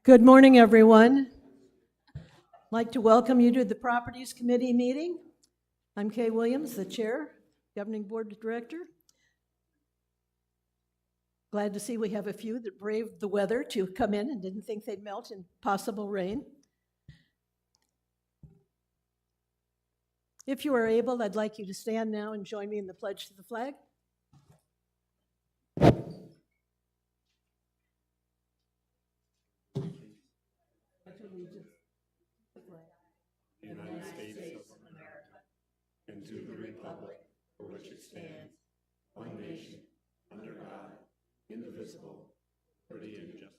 Good morning, everyone. I'd like to welcome you to the Properties Committee meeting. I'm Kay Williams, the Chair, Governing Board Director. Glad to see we have a few that braved the weather to come in and didn't think they'd melt in possible rain. If you are able, I'd like you to stand now and join me in the pledge to the flag. United States of America, and to the republic for which it stands, one nation, under God, indivisible, liberty and justice.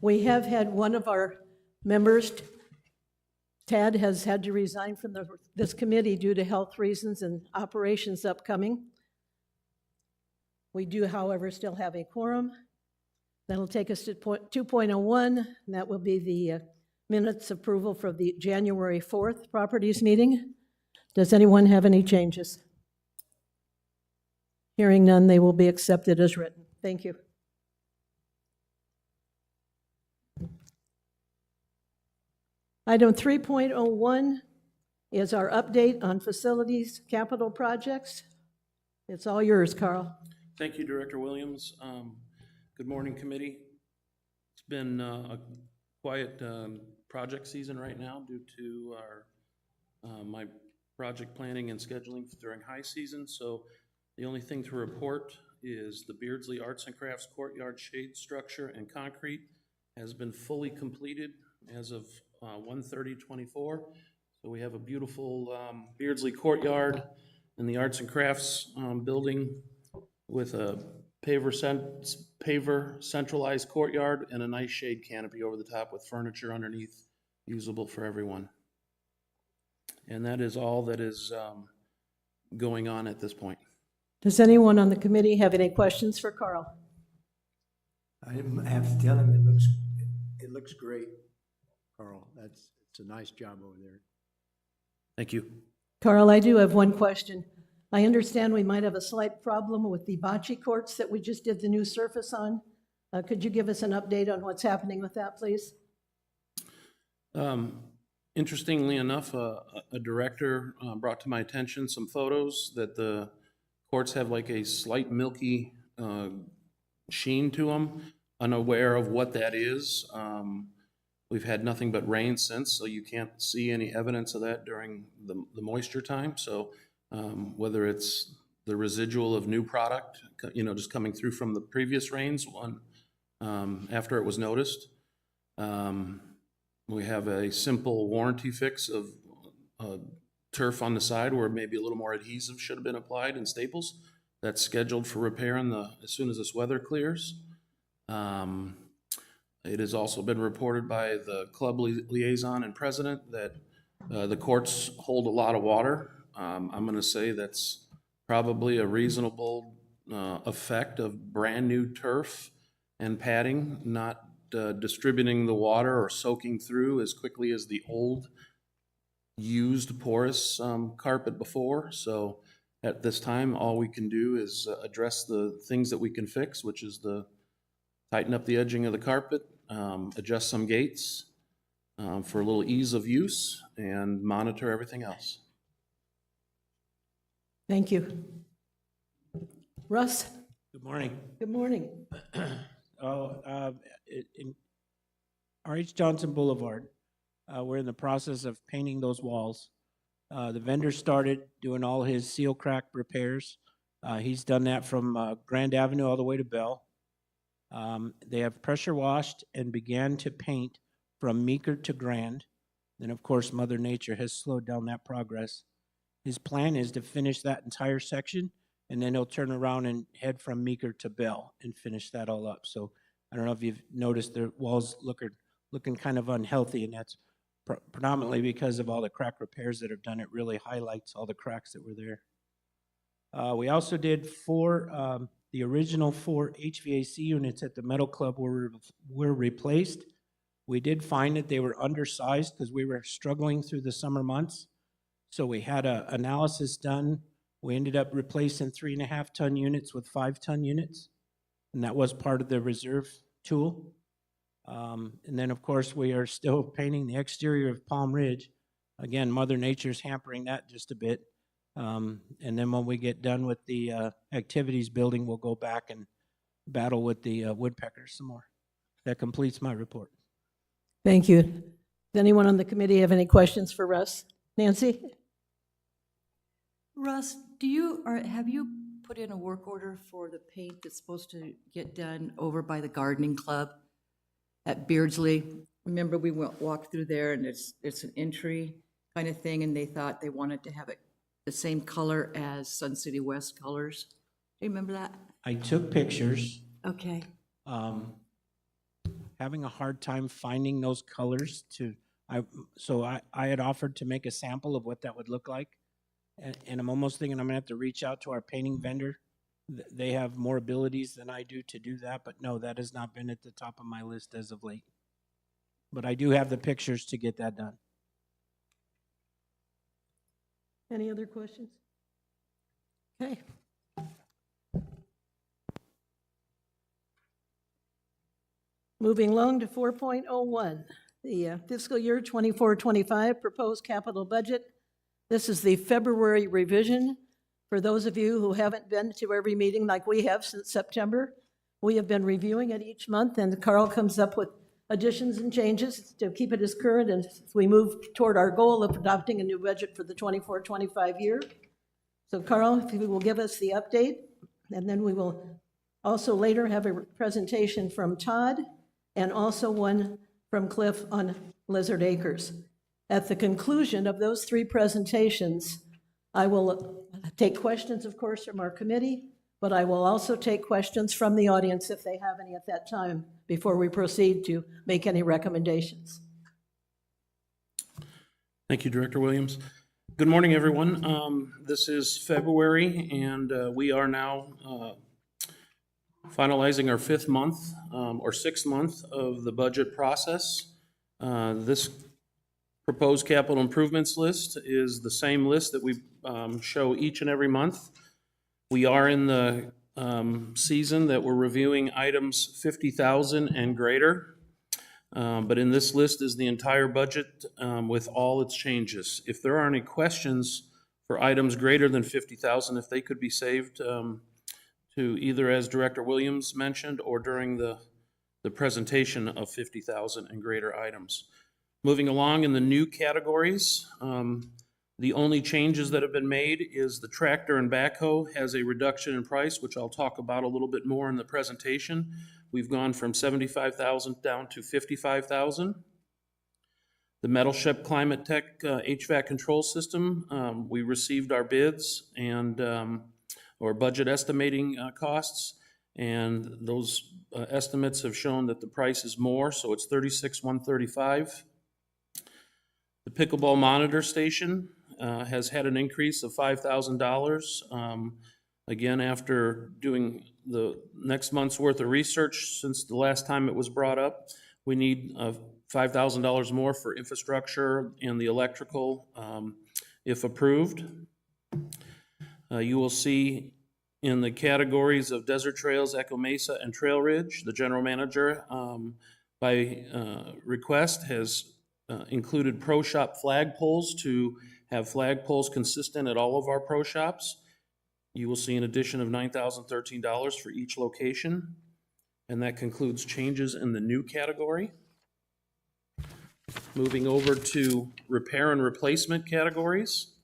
We have had one of our members, Tad, has had to resign from this committee due to health reasons and operations upcoming. We do, however, still have a quorum. That'll take us to 2.01, and that will be the minutes approval for the January 4th properties meeting. Does anyone have any changes? Hearing none, they will be accepted as written. Thank you. Item 3.01 is our update on facilities capital projects. It's all yours, Carl. Thank you, Director Williams. Good morning, committee. It's been a quiet project season right now due to my project planning and scheduling during high season. So the only thing to report is the Beardsley Arts and Crafts Courtyard shade structure and concrete has been fully completed as of 1/30/24. So we have a beautiful Beardsley Courtyard in the Arts and Crafts building with a paver centralized courtyard and a nice shade canopy over the top with furniture underneath, usable for everyone. And that is all that is going on at this point. Does anyone on the committee have any questions for Carl? I have to tell him it looks great, Carl. It's a nice job over there. Thank you. Carl, I do have one question. I understand we might have a slight problem with the bocce courts that we just did the new surface on. Could you give us an update on what's happening with that, please? Interestingly enough, a director brought to my attention some photos that the courts have like a slight milky sheen to them, unaware of what that is. We've had nothing but rain since, so you can't see any evidence of that during the moisture time. So whether it's the residual of new product, just coming through from the previous rains after it was noticed. We have a simple warranty fix of turf on the side where maybe a little more adhesive should have been applied and staples. That's scheduled for repair as soon as this weather clears. It has also been reported by the club liaison and president that the courts hold a lot of water. I'm going to say that's probably a reasonable effect of brand new turf and padding, not distributing the water or soaking through as quickly as the old used porous carpet before. So at this time, all we can do is address the things that we can fix, which is tighten up the edging of the carpet, adjust some gates for a little ease of use, and monitor everything else. Thank you. Russ? Good morning. Good morning. In R.H. Johnson Boulevard, we're in the process of painting those walls. The vendor started doing all his seal crack repairs. He's done that from Grand Avenue all the way to Bell. They have pressure washed and began to paint from Meeker to Grand. Then, of course, Mother Nature has slowed down that progress. His plan is to finish that entire section, and then he'll turn around and head from Meeker to Bell and finish that all up. So I don't know if you've noticed the walls looking kind of unhealthy, and that's predominantly because of all the crack repairs that are done. It really highlights all the cracks that were there. We also did the original 4 HVAC units at the Metal Club were replaced We did find that they were undersized because we were struggling through the summer months. So we had an analysis done. We ended up replacing 3.5-ton units with 5-ton units. And that was part of the reserve tool. And then, of course, we are still painting the exterior of Palm Ridge. Again, Mother Nature's hampering that just a bit. And then when we get done with the activities building, we'll go back and battle with the woodpeckers some more. That completes my report. Thank you. Does anyone on the committee have any questions for Russ? Nancy? Russ, have you put in a work order for the paint that's supposed to get done over by the gardening club at Beardsley? Remember, we walked through there, and it's an entry kind of thing, and they thought they wanted to have it the same color as Sun City West colors. Do you remember that? I took pictures. Okay. Having a hard time finding those colors so I had offered to make a sample of what that would look like. And I'm almost thinking I'm gonna have to reach out to our painting vendor. They have more abilities than I do to do that, but no, that has not been at the top of my list as of late. But I do have the pictures to get that done. Any other questions? Okay. Moving along to 4.01, the fiscal year 24-25 proposed capital budget. This is the February revision. For those of you who haven't been to every meeting like we have since September, we have been reviewing it each month, and Carl comes up with additions and changes to keep it as current as we move toward our goal of adopting a new budget for the 24-25 year. So Carl, if you will give us the update, and then we will also later have a presentation from Todd and also one from Cliff on Lizard Acres. At the conclusion of those three presentations, I will take questions, of course, from our committee, but I will also take questions from the audience if they have any at that time before we proceed to make any recommendations. Thank you, Director Williams. Good morning, everyone. This is February, and we are now finalizing our fifth month or sixth month of the budget process. This proposed capital improvements list is the same list that we show each and every month. We are in the season that we're reviewing items 50,000 and greater. But in this list is the entire budget with all its changes. If there are any questions for items greater than 50,000, if they could be saved to either, as Director Williams mentioned, or during the presentation of 50,000 and greater items. Moving along in the new categories, the only changes that have been made is the tractor and backhoe has a reduction in price, which I'll talk about a little bit more in the presentation. We've gone from 75,000 down to 55,000. The Metal Ship Climate Tech HVAC control system, we received our bids and or budget estimating costs, and those estimates have shown that the price is more, so it's $36,135. The pickleball monitor station has had an increase of $5,000. Again, after doing the next month's worth of research since the last time it was brought up, we need $5,000 more for infrastructure and the electrical if approved. You will see in the categories of Desert Trails, Echo Mesa, and Trail Ridge, the general manager by request has included pro shop flagpoles to have flagpoles consistent at all of our pro shops. You will see an addition of $9,013 for each location, and that concludes changes in the new category. Moving over to repair and replacement categories.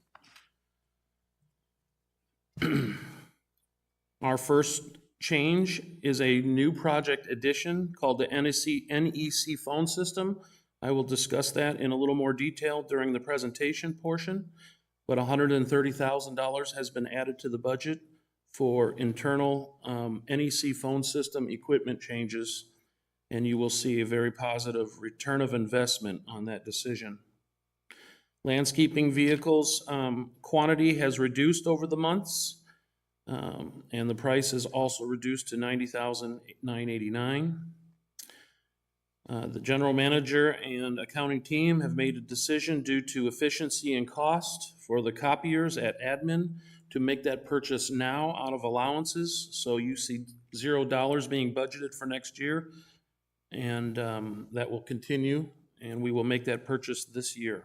Our first change is a new project addition called the NEC phone system. I will discuss that in a little more detail during the presentation portion, but $130,000 has been added to the budget for internal NEC phone system equipment changes, and you will see a very positive return of investment on that decision. Landscaping vehicles quantity has reduced over the months, and the price is also reduced to $90,989. The general manager and accounting team have made a decision due to efficiency and cost for the copiers at admin to make that purchase now out of allowances. So you see $0 being budgeted for next year, and that will continue, and we will make that purchase this year.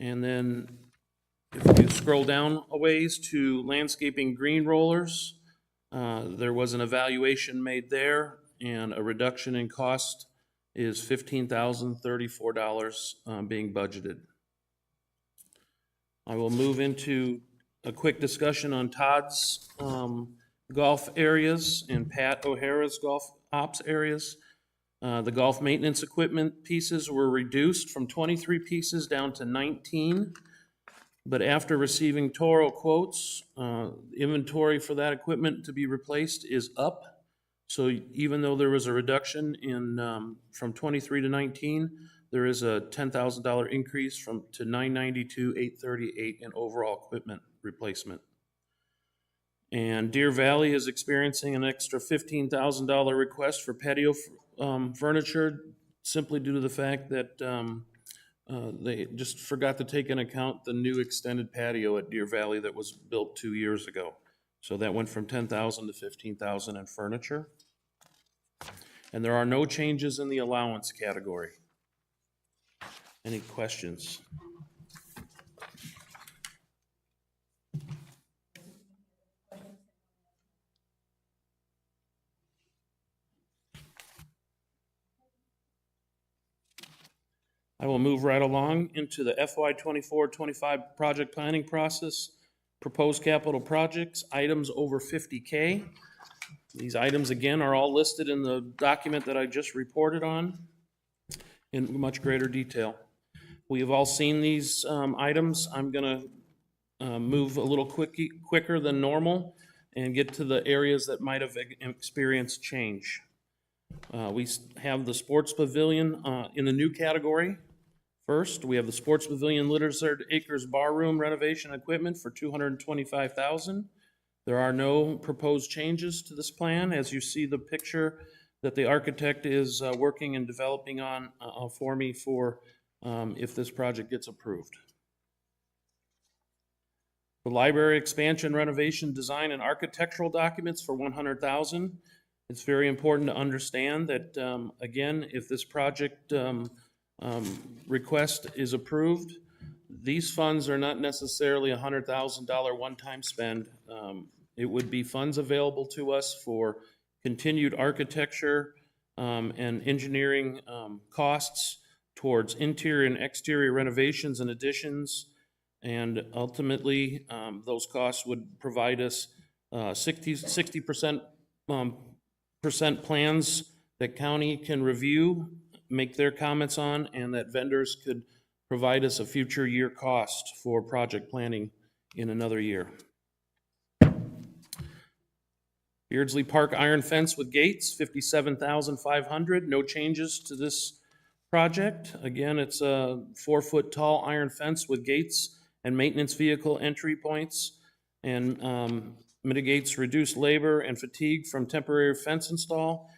And then if you scroll down a ways to landscaping green rollers, there was an evaluation made there, and a reduction in cost is $15,034 being budgeted. I will move into a quick discussion on Todd's golf areas and Pat O'Hara's golf ops areas. The golf maintenance equipment pieces were reduced from 23 pieces down to 19. But after receiving Toro quotes, inventory for that equipment to be replaced is up. So even though there was a reduction in from 23 to 19, there is a $10,000 increase to $992,838 in overall equipment replacement. And Deer Valley is experiencing an extra $15,000 request for patio furniture, simply due to the fact that they just forgot to take into account the new extended patio at Deer Valley that was built 2 years ago. So that went from $10,000 to $15,000 in furniture. And there are no changes in the allowance category. Any questions? I will move right along into the FY 24-25 project planning process. Proposed capital projects, items over 50K. These items, again, are all listed in the document that I just reported on in much greater detail. We have all seen these items. I'm going to move a little quicker than normal and get to the areas that might have experienced change. We have the sports pavilion in the new category. First, we have the sports pavilion Lizard Acres bar room renovation equipment for $225,000. There are no proposed changes to this plan, as you see the picture that the architect is working and developing on for me for if this project gets approved. The library expansion, renovation, design, and architectural documents for $100,000. It's very important to understand that, again, if this project request is approved, these funds are not necessarily a $100,000 one-time spend. It would be funds available to us for continued architecture and engineering costs towards interior and exterior renovations and additions. And ultimately, those costs would provide us 60% plans that county can review, make their comments on, and that vendors could provide us a future year cost for project planning in another year. Beardsley Park iron fence with gates, $57,500. No changes to this project. Again, it's a 4-foot tall iron fence with gates and maintenance vehicle entry points, and mitigates reduced labor and fatigue from temporary fence install,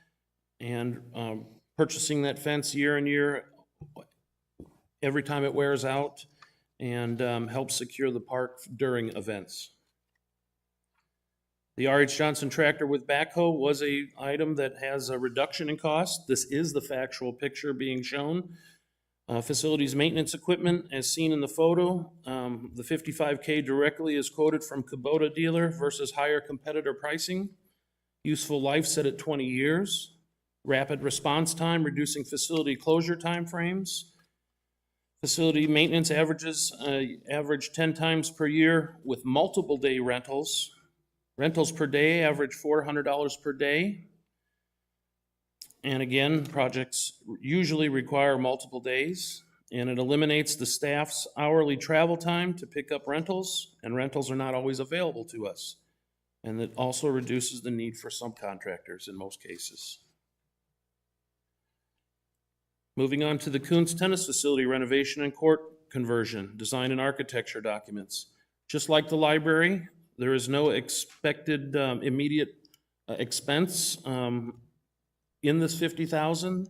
and purchasing that fence year and year every time it wears out, and helps secure the park during events. The R.H. Johnson tractor with backhoe was a item that has a reduction in cost. This is the factual picture being shown. Facilities maintenance equipment, as seen in the photo, the $55K directly is quoted from Kubota dealer versus higher competitor pricing. Useful life set at 20 years. Rapid response time, reducing facility closure timeframes. Facility maintenance average 10 times per year with multiple day rentals. Rentals per day average $400 per day. And again, projects usually require multiple days, and it eliminates the staff's hourly travel time to pick up rentals, and rentals are not always available to us. And it also reduces the need for subcontractors in most cases. Moving on to the Coons Tennis Facility renovation and court conversion, design and architecture documents. Just like the library, there is no expected immediate expense in this 50,000.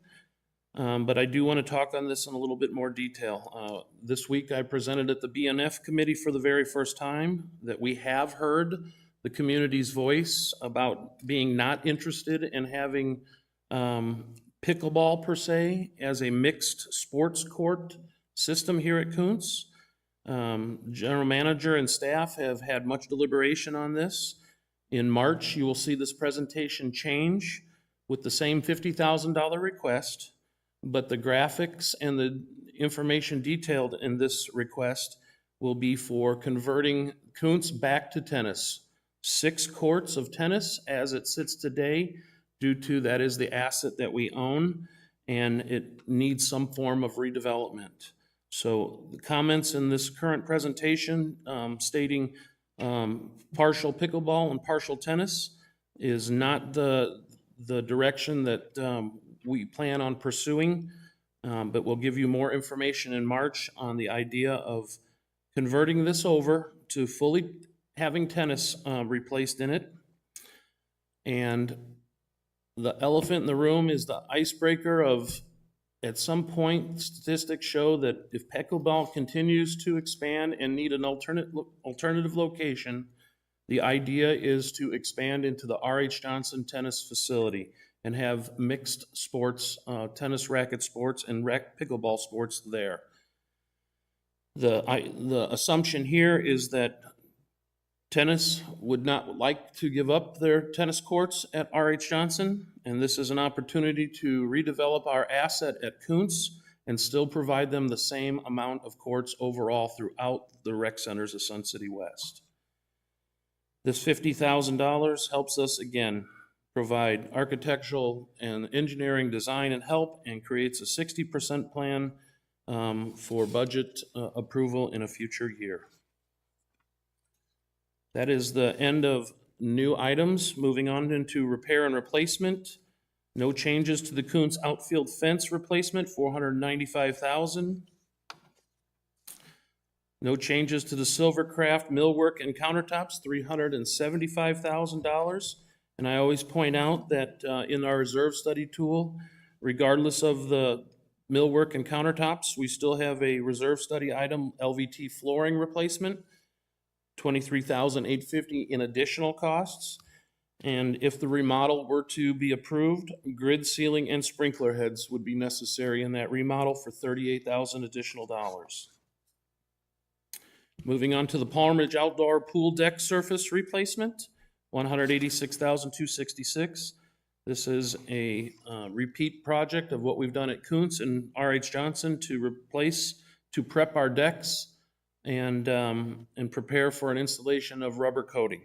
But I do want to talk on this in a little bit more detail. This week I presented at the BNF committee for the very first time that we have heard the community's voice about being not interested in having pickleball per se as a mixed sports court system here at Kuntz. General manager and staff have had much deliberation on this. In March, you will see this presentation change with the same $50,000 request, but the graphics and the information detailed in this request will be for converting Kuntz back to tennis. 6 courts of tennis as it sits today, due to that is the asset that we own, and it needs some form of redevelopment. So the comments in this current presentation stating partial pickleball and partial tennis is not the direction that we plan on pursuing, but we'll give you more information in March on the idea of converting this over to fully having tennis replaced in it. And the elephant in the room is the icebreaker of, at some point, statistics show that if pickleball continues to expand and need an alternative location, the idea is to expand into the R.H. Johnson tennis facility and have mixed sports, tennis racket sports and pickleball sports there. The assumption here is that tennis would not like to give up their tennis courts at R.H. Johnson, and this is an opportunity to redevelop our asset at Kuntz and still provide them the same amount of courts overall throughout the rec centers of Sun City West. This $50,000 helps us, again, provide architectural and engineering design and help, and creates a 60% plan for budget approval in a future year. That is the end of new items. Moving on into repair and replacement. No changes to the Kuntz outfield fence replacement, $495,000. No changes to the Silvercraft millwork and countertops, $375,000. And I always point out that in our reserve study tool, regardless of the millwork and countertops, we still have a reserve study item, LVT flooring replacement, $23,850 in additional costs. And if the remodel were to be approved, grid sealing and sprinkler heads would be necessary in that remodel for $38,000 additional dollars. Moving on to the Palm Ridge outdoor pool deck surface replacement, $186,266. This is a repeat project of what we've done at Kuntz and R.H. Johnson to prep our decks and prepare for an installation of rubber coating.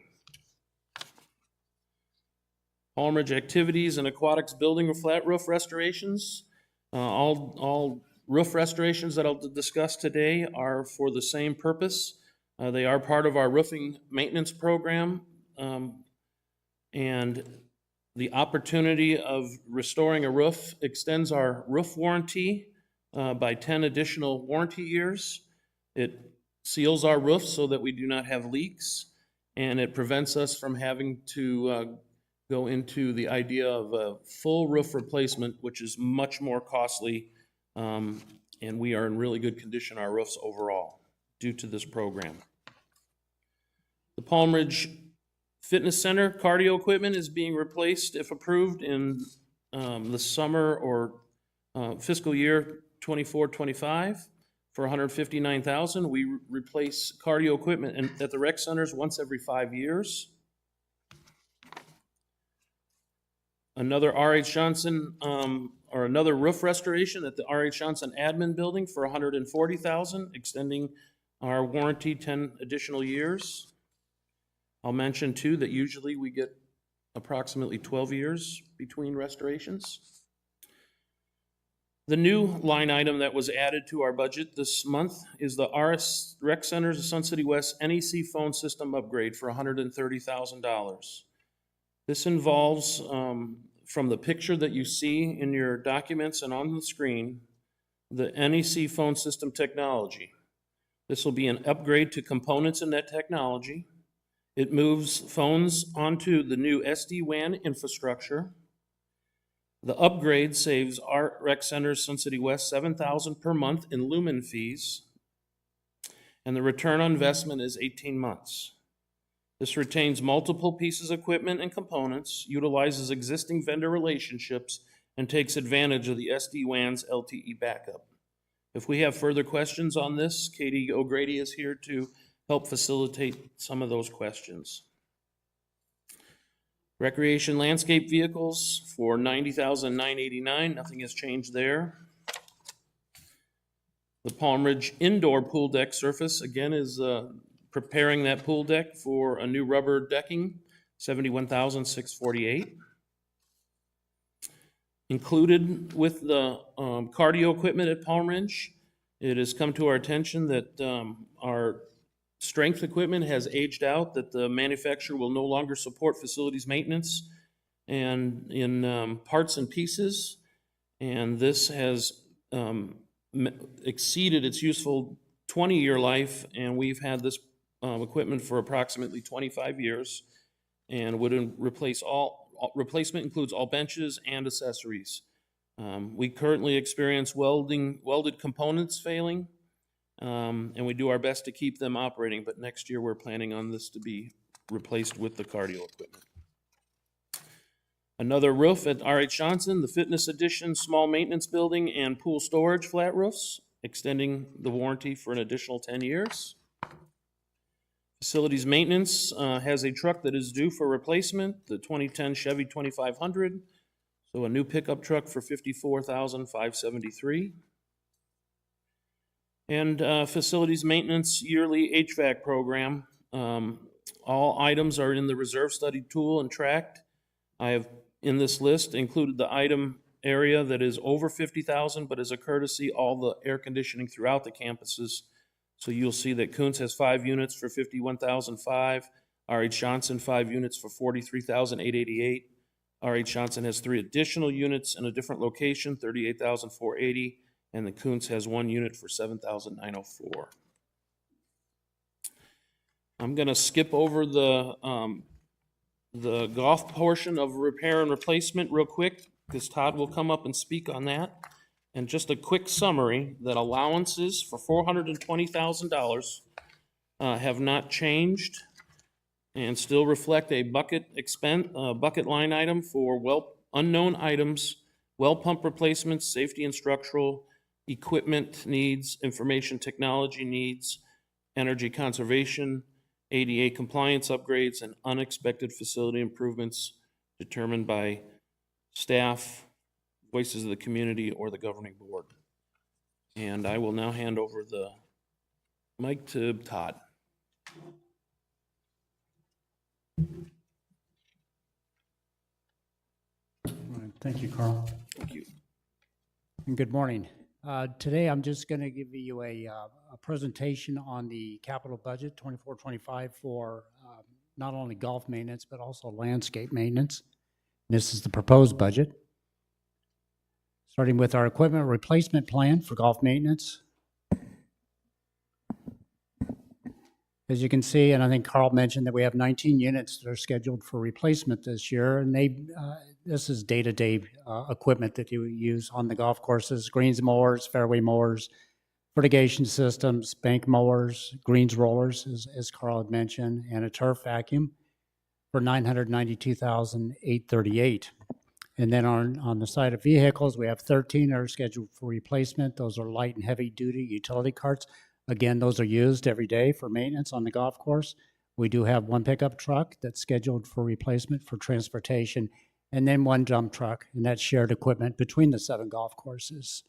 Palm Ridge activities and aquatics building or flat roof restorations. All roof restorations that I'll discuss today are for the same purpose. They are part of our roofing maintenance program, and the opportunity of restoring a roof extends our roof warranty by 10 additional warranty years. It seals our roof so that we do not have leaks, and it prevents us from having to go into the idea of a full roof replacement, which is much more costly, and we are in really good condition, our roofs overall, due to this program. The Palm Ridge Fitness Center cardio equipment is being replaced, if approved, in the summer or fiscal year 24-25 for $159,000. We replace cardio equipment at the rec centers once every 5 years. Another R.H. Johnson or another roof restoration at the R.H. Johnson admin building for $140,000, extending our warranty 10 additional years. I'll mention too that usually we get approximately 12 years between restorations. The new line item that was added to our budget this month is the RS Rec Centers of Sun City West NEC phone system upgrade for $130,000. This involves, from the picture that you see in your documents and on the screen, the NEC phone system technology. This will be an upgrade to components in that technology. It moves phones onto the new SD-WAN infrastructure. The upgrade saves Art Rec Center Sun City West $7,000 per month in lumen fees, and the return on investment is 18 months. This retains multiple pieces of equipment and components, utilizes existing vendor relationships, and takes advantage of the SD-WAN's LTE backup. If we have further questions on this, Katie O'Grady is here to help facilitate some of those questions. Recreation landscape vehicles for $90,989, nothing has changed there. The Palm Ridge indoor pool deck surface, again, is preparing that pool deck for a new rubber decking, $71,648. Included with the cardio equipment at Palm Ridge, it has come to our attention that our strength equipment has aged out, that the manufacturer will no longer support facilities maintenance and in parts and pieces. And this has exceeded its useful 20-year life, and we've had this equipment for approximately 25 years, and would replacement includes all benches and accessories. We currently experience welded components failing, and we do our best to keep them operating, but next year we're planning on this to be replaced with the cardio equipment. Another roof at R.H. Johnson, the Fitness Edition small maintenance building and pool storage flat roofs, extending the warranty for an additional 10 years. Facilities maintenance has a truck that is due for replacement, the 2010 Chevy 2500, so a new pickup truck for $54,573. And facilities maintenance yearly HVAC program. All items are in the reserve study tool and tracked. I have, in this list, included the item area that is over 50,000, but as a courtesy, all the air conditioning throughout the campuses. So you'll see that Kuntz has 5 units for $51,005, R.H. Johnson 5 units for $43,888. R.H. Johnson has 3 additional units in a different location, $38,480, and the Kuntz has 1 unit for $7,904. I'm going to skip over the golf portion of repair and replacement real quick, because Todd will come up and speak on that. And just a quick summary, that allowances for $420,000 have not changed and still reflect a bucket line item for unknown items, well pump replacements, safety and structural, equipment needs, information technology needs, energy conservation, ADA compliance upgrades, and unexpected facility improvements determined by staff, voices of the community, or the governing board. And I will now hand over the mic to Todd. All right, thank you, Carl. Thank you. And good morning. Today, I'm just going to give you a presentation on the capital budget 24-25 for not only golf maintenance, but also landscape maintenance. This is the proposed budget. Starting with our equipment replacement plan for golf maintenance. As you can see, and I think Carl mentioned that we have 19 units that are scheduled for replacement this year, and this is day-to-day equipment that you use on the golf courses: greens mowers, fairway mowers, fertigation systems, bank mowers, greens rollers, as Carl had mentioned, and a turf vacuum for $992,838. And then on the side of vehicles, we have 13 that are scheduled for replacement. Those are light and heavy duty utility carts. Again, those are used every day for maintenance on the golf course. We do have 1 pickup truck that's scheduled for replacement for transportation, and then 1 dump truck, and that's shared equipment between the 7 golf courses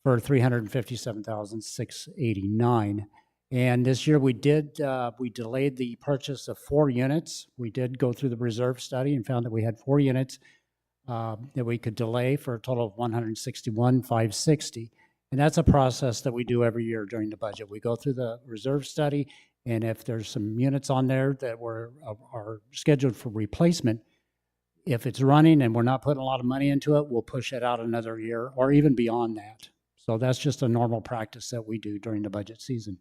for $357,689. And this year we delayed the purchase of 4 units. We did go through the reserve study and found that we had 4 units that we could delay for a total of $161,560. And that's a process that we do every year during the budget. We go through the reserve study, and if there's some units on there that are scheduled for replacement, if it's running and we're not putting a lot of money into it, we'll push it out another year or even beyond that. So that's just a normal practice that we do during the budget season.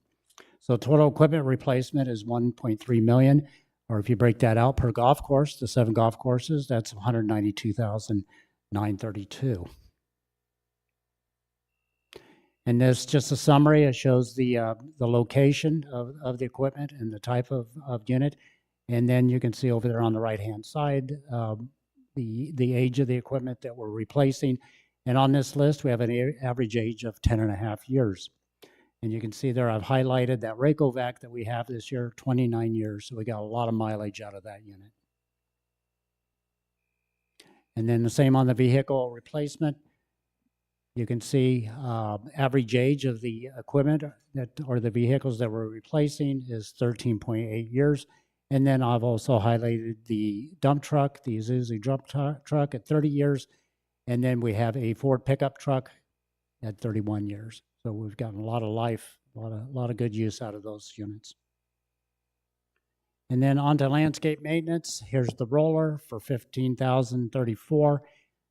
So total equipment replacement is $1.3 million, or if you break that out per golf course, the 7 golf courses, that's $192,000 932. And this just a summary. It shows the location of the equipment and the type of unit. And then you can see over there on the right-hand side, the age of the equipment that we're replacing. And on this list, we have an average age of 10 and a half years. And you can see there, I've highlighted that Raycovac that we have this year, 29 years. So we got a lot of mileage out of that unit. And then the same on the vehicle replacement. You can see average age of the equipment or the vehicles that we're replacing is 13.8 years. And then I've also highlighted the dump truck, the Isuzu dump truck at 30 years. And then we have a Ford pickup truck at 31 years. So we've gotten a lot of life, a lot of good use out of those units. And then on to landscape maintenance. Here's the roller for $15,034.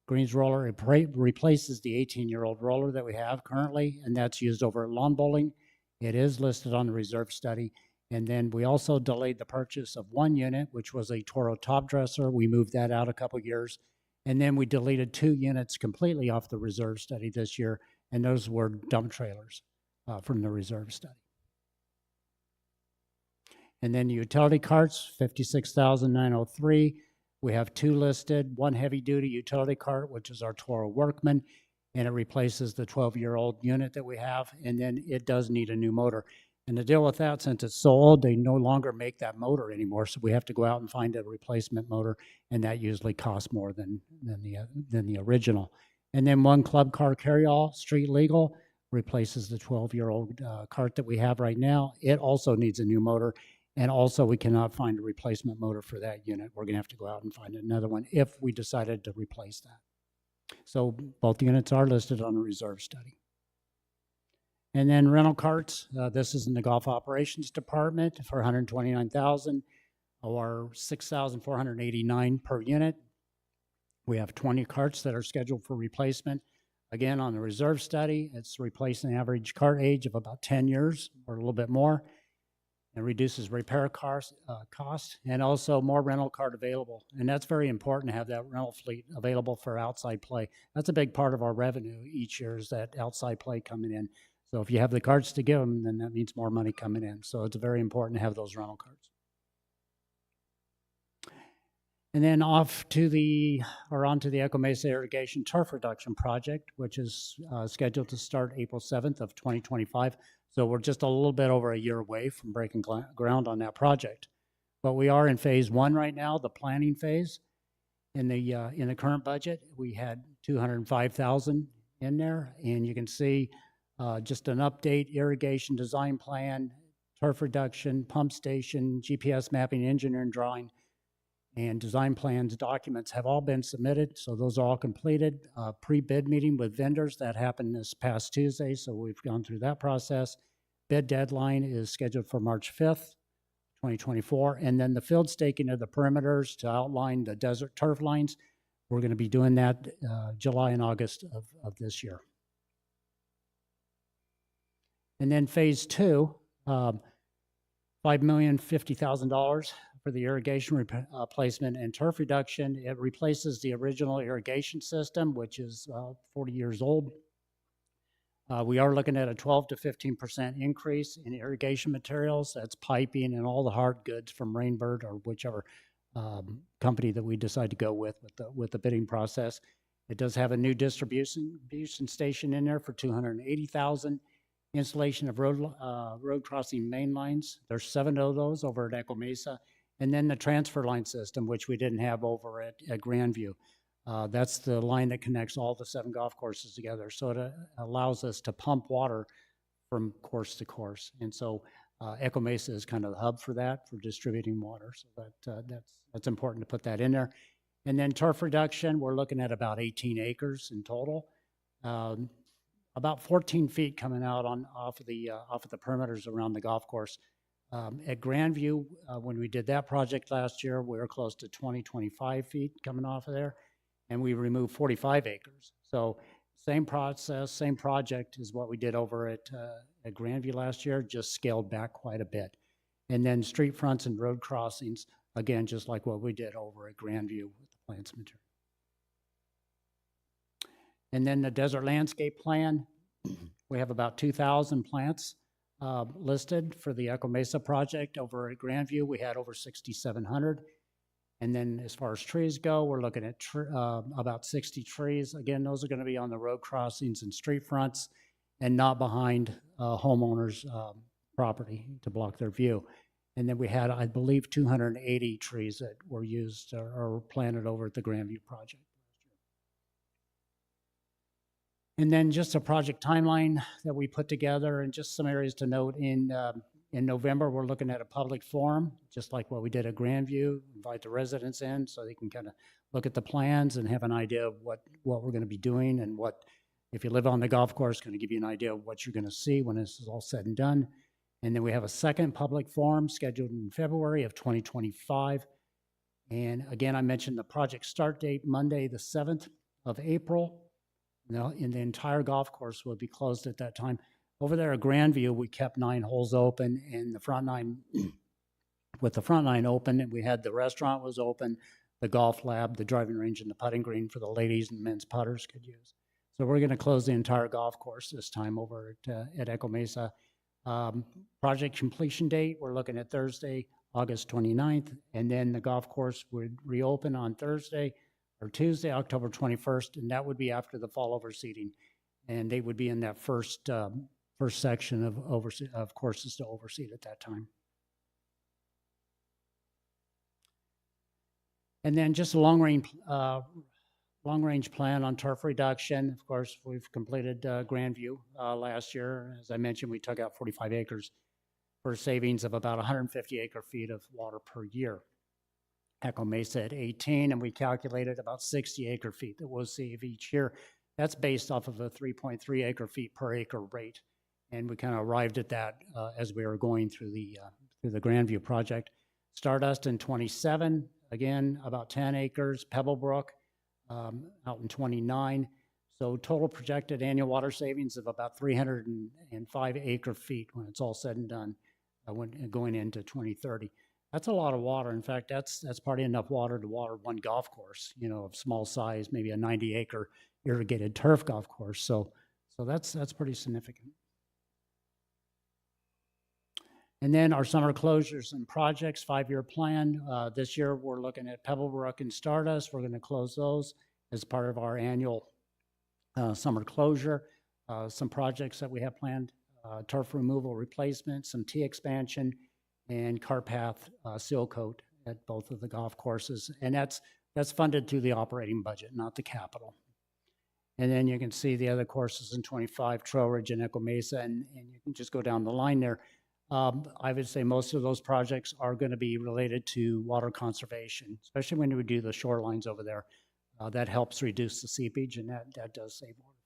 Green's roller, it replaces the 18-year-old roller that we have currently, and that's used over at lawn bowling. It is listed on the reserve study. And then we also delayed the purchase of one unit, which was a Toro top dresser. We moved that out a couple years. And then we deleted 2 units completely off the reserve study this year, and those were dump trailers from the reserve study. And then utility carts, $56,903. We have 2 listed, one heavy-duty utility cart, which is our Toro Workman, and it replaces the 12-year-old unit that we have, and then it does need a new motor. And to deal with that, since it's so old, they no longer make that motor anymore, so we have to go out and find a replacement motor, and that usually costs more than the original. And then one club car carryall, street legal, replaces the 12-year-old cart that we have right now. It also needs a new motor. And also, we cannot find a replacement motor for that unit. We're going to have to go out and find another one if we decided to replace that. So both units are listed on the reserve study. And then rental carts. This is in the golf operations department for $129,000 or $6,489 per unit. We have 20 carts that are scheduled for replacement. Again, on the reserve study, it's replacing an average cart age of about 10 years or a little bit more. It reduces repair costs and also more rental cart available. And that's very important to have that rental fleet available for outside play. That's a big part of our revenue each year is that outside play coming in. So if you have the carts to give them, then that means more money coming in. So it's very important to have those rental carts. And then onto the Echo Mesa Irrigation Turf Reduction Project, which is scheduled to start April 7th of 2025. So we're just a little bit over a year away from breaking ground on that project. But we are in phase 1 right now, the planning phase. In the current budget, we had $205,000 in there, and you can see just an update, irrigation design plan, turf reduction, pump station, GPS mapping, engineering drawing, and design plans documents have all been submitted. So those are all completed. Pre-bid meeting with vendors that happened this past Tuesday. So we've gone through that process. Bid deadline is scheduled for March 5th, 2024. And then the field staking of the perimeters to outline the desert turf lines. We're going to be doing that July and August of this year. And then phase 2, $5,050,000 for the irrigation replacement and turf reduction. It replaces the original irrigation system, which is 40 years old. We are looking at a 12 to 15% increase in irrigation materials. That's piping and all the hard goods from Rainbird or whichever company that we decide to go with the bidding process. It does have a new distribution station in there for $280,000. Installation of road crossing main lines. There's 7 of those over at Echo Mesa. And then the transfer line system, which we didn't have over at Grandview. That's the line that connects all the 7 golf courses together. So it allows us to pump water from course to course. And so Echo Mesa is kind of the hub for that, for distributing water. So that's important to put that in there. And then turf reduction, we're looking at about 18 acres in total. About 14 feet coming out off of the perimeters around the golf course. At Grandview, when we did that project last year, we were close to 25 feet coming off of there, and we removed 45 acres. So same process, same project is what we did over at Grandview last year, just scaled back quite a bit. And then street fronts and road crossings, again, just like what we did over at Grandview with the plants material. And then the desert landscape plan, we have about 2,000 plants listed for the Echo Mesa project. Over at Grandview, we had over 6,700. And then as far as trees go, we're looking at about 60 trees. Again, those are going to be on the road crossings and street fronts and not behind homeowners' property to block their view. And then we had, I believe, 280 trees that were used or planted over at the Grandview project. And then just a project timeline that we put together, and just some areas to note. In November, we're looking at a public forum, just like what we did at Grandview, invite the residents in so they can kind of look at the plans and have an idea of what we're going to be doing, and what, if you live on the golf course, going to give you an idea of what you're going to see when this is all said and done. And then we have a second public forum scheduled in February of 2025. And again, I mentioned the project start date, Monday, the 7th of April. Now, in the entire golf course will be closed at that time. Over there at Grandview, we kept 9 holes open, and the front 9, with the front 9 open, and we had the restaurant was open, the golf lab, the driving range, and the putting green for the ladies and men's putters could use. So we're going to close the entire golf course this time over at Echo Mesa. Project completion date, we're looking at Thursday, August 29th, and then the golf course would reopen on Thursday or Tuesday, October 21st, and that would be after the fall overseeding. And they would be in that first section of courses to overseed at that time. And then just a long-range plan on turf reduction. Of course, we've completed Grandview last year. As I mentioned, we took out 45 acres for savings of about 150 acre-feet of water per year. Echo Mesa at 18, and we calculated about 60 acre-feet that we'll save each year. That's based off of a 3.3 acre-feet per acre rate. And we kind of arrived at that as we were going through the Grandview project. Stardust in 27, again, about 10 acres. Pebblebrook out in 29. So total projected annual water savings of about 305 acre-feet when it's all said and done, going into 2030. That's a lot of water. In fact, that's probably enough water to water one golf course, of small size, maybe a 90-acre irrigated turf golf course. So that's pretty significant. And then our summer closures and projects, 5-year plan. This year, we're looking at Pebblebrook and Stardust. We're going to close those as part of our annual summer closure. Some projects that we have planned, turf removal replacement, some tee expansion, and cart path seal coat at both of the golf courses. And that's funded through the operating budget, not the capital. And then you can see the other courses in 25, Trail Ridge and Echo Mesa, and you can just go down the line there. I would say most of those projects are going to be related to water conservation, especially when we do the shorelines over there. That helps reduce the seepage, and that does save water.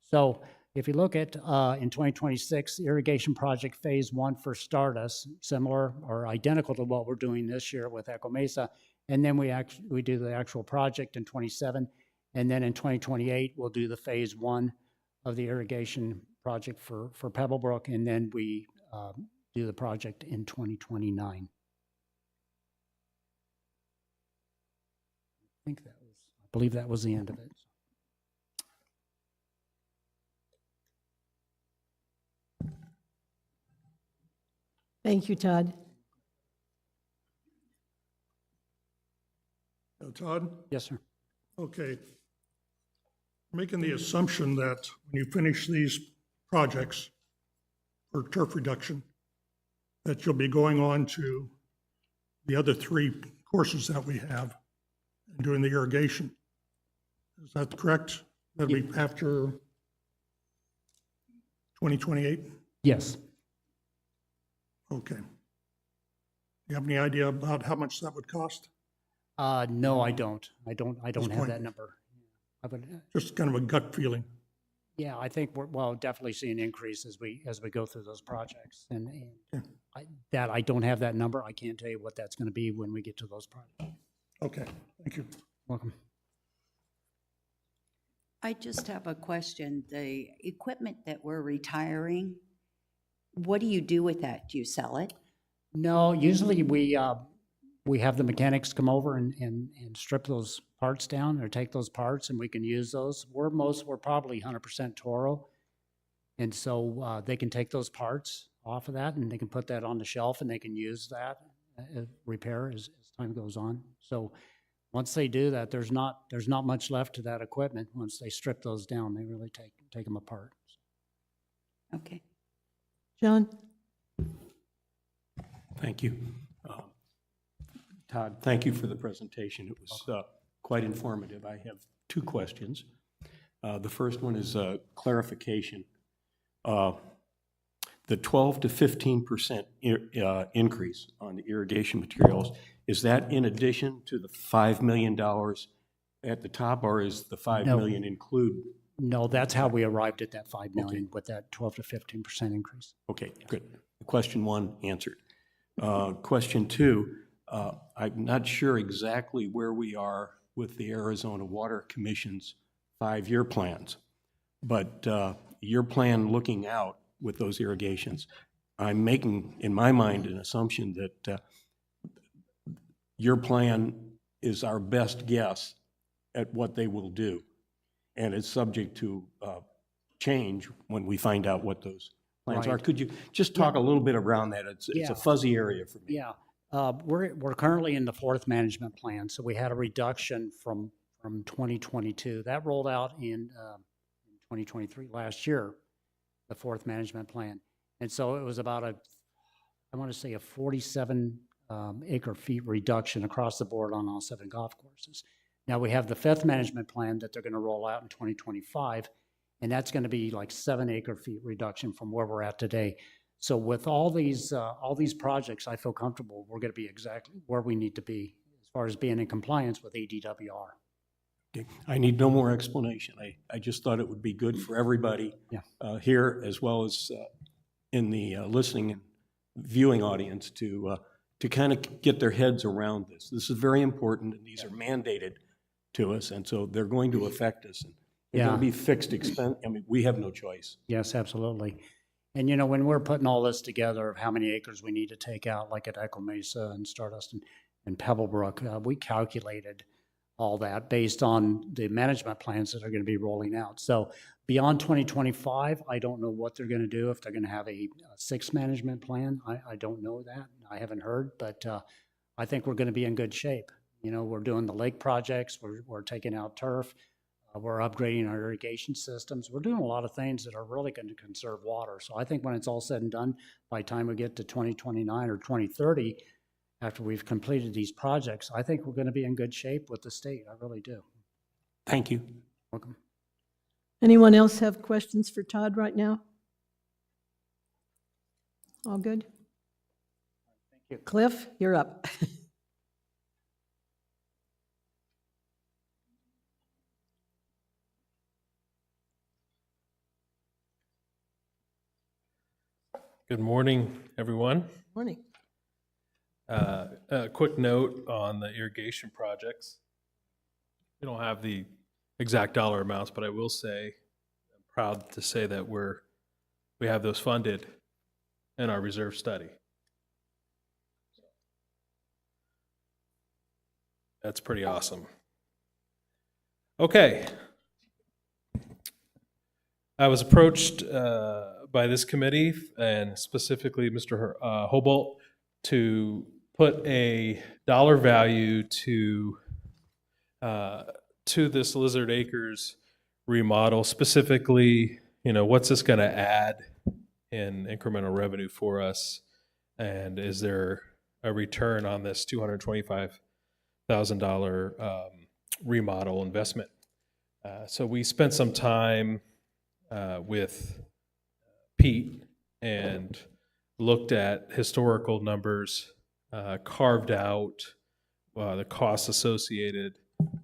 So if you look at in 2026, irrigation project phase 1 for Stardust, similar or identical to what we're doing this year with Echo Mesa, and then we do the actual project in 27, and then in 2028 we'll do the phase 1 of the irrigation project for Pebblebrook, and then we do the project in 2029. I believe that was the end of it. Thank you, Todd. Todd? Yes, sir. Okay. Making the assumption that when you finish these projects for turf reduction, that you'll be going on to the other 3 courses that we have and doing the irrigation. Is that correct? That'll be after 2028? Yes. Okay. Do you have any idea about how much that would cost? No, I don't. I don't have point. that number. I would, Just kind of a gut feeling. yeah, I think we'll definitely see an increase as we go through those projects. And I don't have that number. I can't tell you what that's going to be when we get to those projects. Okay, thank you. Welcome. I just have a question. The equipment that we're retiring, what do you do with that? Do you sell it? No, usually we we have the mechanics come over and strip those parts down or take those parts and we can use those. We're probably 100% Toro. And so they can take those parts off of that and they can put that on the shelf and they can use that repair as time goes on. So once they do that, there's not much left to that equipment. Once they strip those down, they really take them apart. Okay. John? Thank you. Todd, thank you for the presentation. It was quite informative. I have two questions. The first one is clarification. The 12 to 15% increase on the irrigation materials, is that in addition to the $5 million at the top, or is the $5 million include? No, that's how we arrived at that 5 million with that 12 to 15% increase. Okay, good. Question one answered. Question two, I'm not sure exactly where we are with the Arizona Water Commission's 5-year plans, but your plan looking out with those irrigations, I'm making, in my mind, an assumption that your plan is our best guess at what they will do, and it's subject to change when we find out what those plans are. Could you just talk a little bit around that? It's a fuzzy area for me. Yeah, we're currently in the 4th management plan, so we had a reduction from 2022. That rolled out in 2023, last year, the 4th management plan. And so it was about I want to say a 47 acre feet reduction across the board on all 7 golf courses. Now we have the 5th management plan that they're going to roll out in 2025, and that's going to be like 7 acre feet reduction from where we're at today. So with all these projects, I feel comfortable we're going to be exactly where we need to be as far as being in compliance with ADWR. Okay. I need no more explanation. I just thought it would be good for everybody here, as well as in the listening and viewing audience, to kind of get their heads around this. This is very important, and these are mandated to us, and so they're going to affect us. And they're going to be fixed expense. I mean, we have no choice. Yes, absolutely. And you know, when we're putting all this together of how many acres we need to take out, like at Echo Mesa and Stardust and Pebblebrook, we calculated all that based on the management plans that are going to be rolling out. So beyond 2025, I don't know what they're going to do, if they're going to have a 6th management plan. I don't know that. I haven't heard, but I think we're going to be in good shape. You know, we're doing the lake projects, we're taking out turf, we're upgrading our irrigation systems. We're doing a lot of things that are really going to conserve water. So I think when it's all said and done, by the time we get to 2029 or 2030, after we've completed these projects, I think we're going to be in good shape with the state. I really do. Thank you. Welcome. Anyone else have questions for Todd right now? All good? Thank you. Cliff, you're up. Good morning, everyone. Morning. A quick note on the irrigation projects. We don't have the exact dollar amounts, but I will say, I'm proud to say that we have those funded in our reserve study. That's pretty awesome. Okay. I was approached by this committee, and specifically Mr. Hobalt, to put a dollar value to this Lizard Acres remodel. Specifically, you know, what's this going to add in incremental revenue for us, and is there a return on this $225,000 remodel investment? So we spent some time with Pete and looked at historical numbers, carved out the costs associated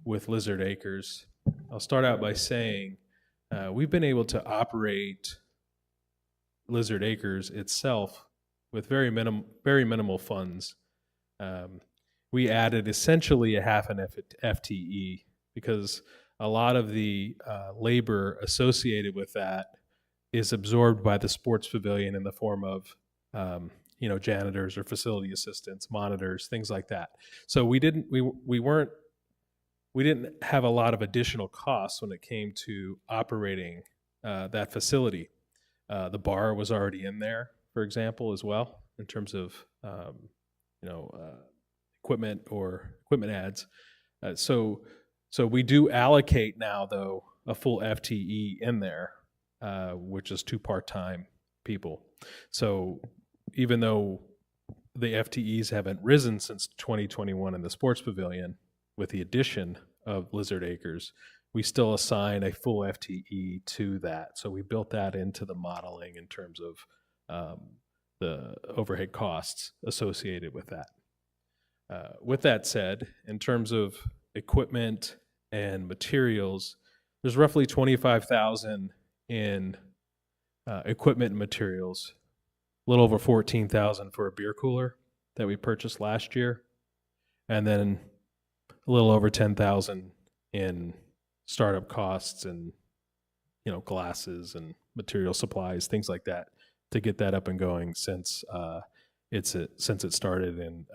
with Lizard Acres. I'll start out by saying we've been able to operate Lizard Acres itself with very minimal funds. We added essentially a half an FTE because a lot of the labor associated with that is absorbed by the sports pavilion in the form of janitors or facility assistants, monitors, things like that. So we didn't have a lot of additional costs when it came to operating that facility. The bar was already in there, for example, as well, in terms of equipment or equipment ads. So we do allocate now, though, a full FTE in there, which is 2 part-time people. So even though the FTEs haven't risen since 2021 in the sports pavilion, with the addition of Lizard Acres, we still assign a full FTE to that. So we built that into the modeling in terms of the overhead costs associated with that. With that said, in terms of equipment and materials, there's roughly $25,000 in equipment and materials, a little over $14,000 for a beer cooler that we purchased last year, and then a little over $10,000 in startup costs and glasses and material supplies, things like that, to get that up and going since it started in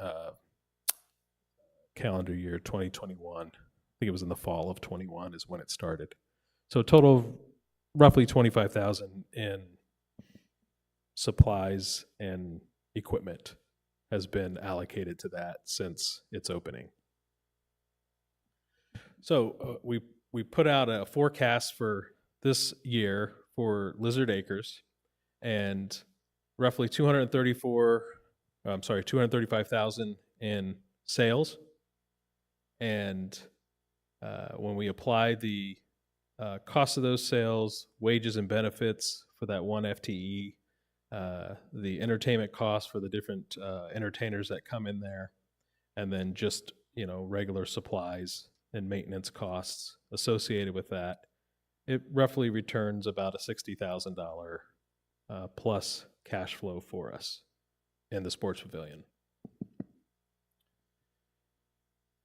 calendar year 2021. I think it was in the fall of 21 is when it started. So total of roughly $25,000 in supplies and equipment has been allocated to that since its opening. So we put out a forecast for this year for Lizard Acres, and roughly $235,000 in sales. And when we apply the cost of those sales, wages and benefits for that one FTE, the entertainment costs for the different entertainers that come in there, and then just regular supplies and maintenance costs associated with that, it roughly returns about a $60,000 plus cash flow for us in the sports pavilion.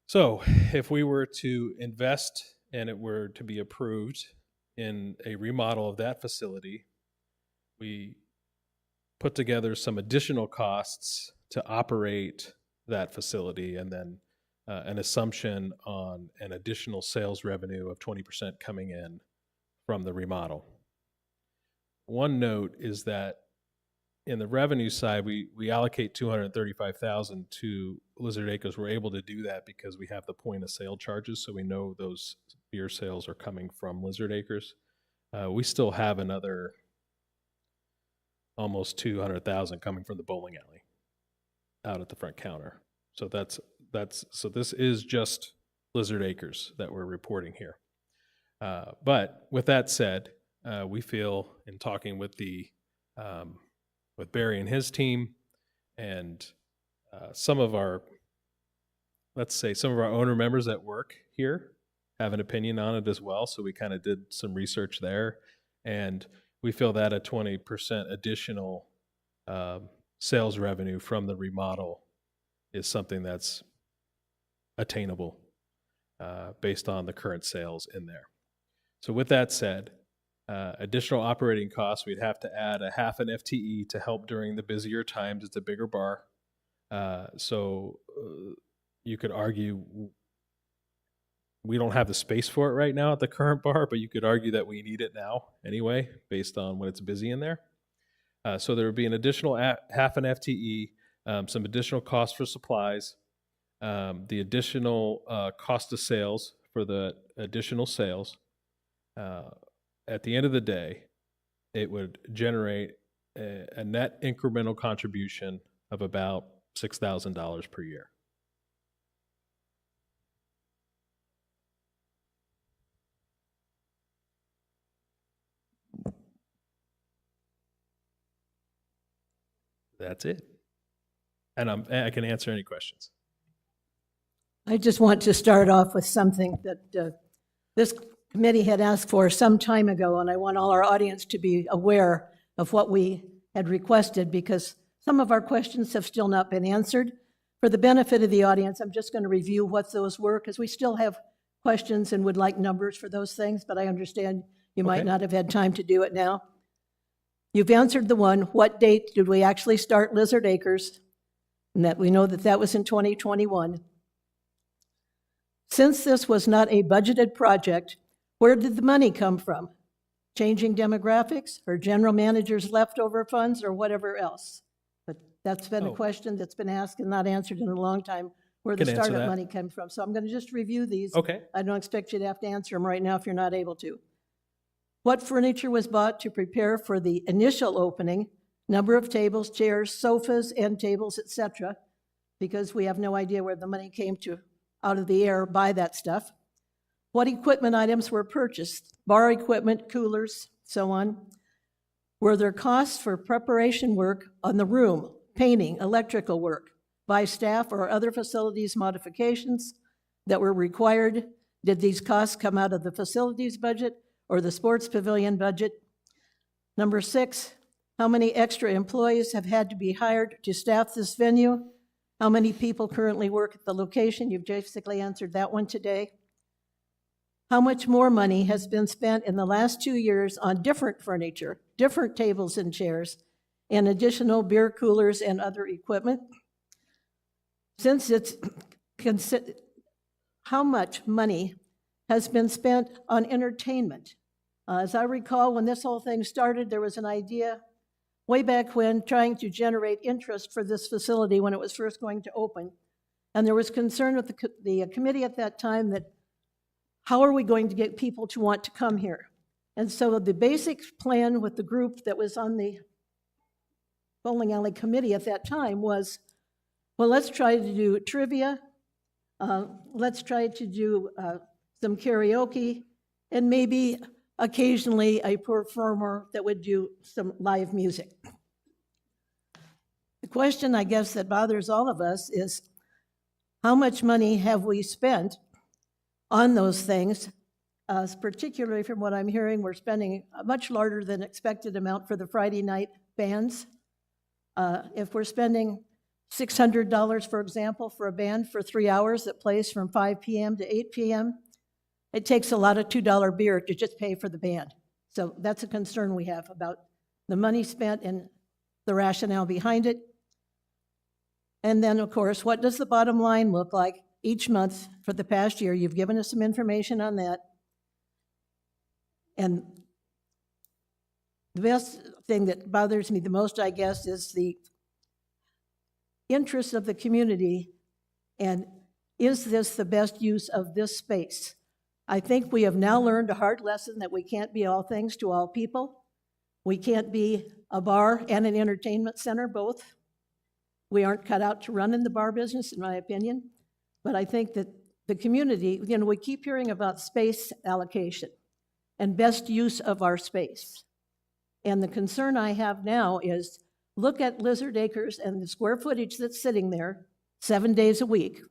So if we were to invest and it were to be approved in a remodel of that facility, we put together some additional costs to operate that facility, and then an assumption on an additional sales revenue of 20% coming in from the remodel. One note is that in the revenue side, we allocate $235,000 to Lizard Acres. We're able to do that because we have the point of sale charges, so we know those beer sales are coming from Lizard Acres. We still have another almost $200,000 coming from the bowling alley out at the front counter. So so this is just Lizard Acres that we're reporting here. But with that said, we feel, in talking with with Barry and his team, and some of our owner members at work here have an opinion on it as well. So we kind of did some research there, and we feel that a 20% additional sales revenue from the remodel is something that's attainable based on the current sales in there. So with that said, additional operating costs, we'd have to add a half an FTE to help during the busier times. It's a bigger bar. So you could argue we don't have the space for it right now at the current bar, but you could argue that we need it now anyway, based on when it's busy in there. So there would be an additional half an FTE, some additional costs for supplies, the additional cost of sales for the additional sales. At the end of the day, it would generate a net incremental contribution of about $6,000 per year. That's it. And I can answer any questions. I just want to start off with something that this committee had asked for some time ago, and I want all our audience to be aware of what we had requested, because some of our questions have still not been answered. For the benefit of the audience, I'm just going to review what those were, because we still have questions and would like numbers for those things, but I understand you might not have had time to do it now. You've answered the one, what date did we actually start Lizard Acres? And that we know that that was in 2021. Since this was not a budgeted project, where did the money come from? Changing demographics or general manager's leftover funds or whatever else? But that's been a Oh. question that's been asked and not answered in a long time, where the Can answer startup that. money came from. So I'm going to just review these. Okay. I don't expect you to have to answer them right now if you're not able to. What furniture was bought to prepare for the initial opening? Number of tables, chairs, sofas, end tables, etc. Because we have no idea where the money came to out of the air buy that stuff. What equipment items were purchased? Bar equipment, coolers, so on. Were there costs for preparation work on the room, painting, electrical work, by staff or other facilities modifications that were required? Did these costs come out of the facilities budget or the sports pavilion budget? Number 6, how many extra employees have had to be hired to staff this venue? How many people currently work at the location? You've basically answered that one today. How much more money has been spent in the last 2 years on different furniture, different tables and chairs, and additional beer coolers and other equipment? Since it's, how much money has been spent on entertainment? As I recall, when this whole thing started, there was an idea way back when trying to generate interest for this facility when it was first going to open. And there was concern with the committee at that time that how are we going to get people to want to come here? And so the basic plan with the group that was on the bowling alley committee at that time was, well, let's try to do trivia, let's try to do some karaoke, and maybe occasionally a performer that would do some live music. The question, I guess, that bothers all of us is, how much money have we spent on those things? Particularly from what I'm hearing, we're spending a much larger than expected amount for the Friday night bands. If we're spending $600, for example, for a band for 3 hours that plays from 5 p.m. to 8 p.m., it takes a lot of $2 beer to just pay for the band. So that's a concern we have about the money spent and the rationale behind it. And then, of course, what does the bottom line look like each month for the past year? You've given us some information on that. And the best thing that bothers me the most, I guess, is the interest of the community, and is this the best use of this space? I think we have now learned a hard lesson that we can't be all things to all people. We can't be a bar and an entertainment center both. We aren't cut out to run in the bar business, in my opinion. But I think that the community, we keep hearing about space allocation and best use of our space. And the concern I have now is, look at Lizard Acres and the square footage that's sitting there 7 days a week.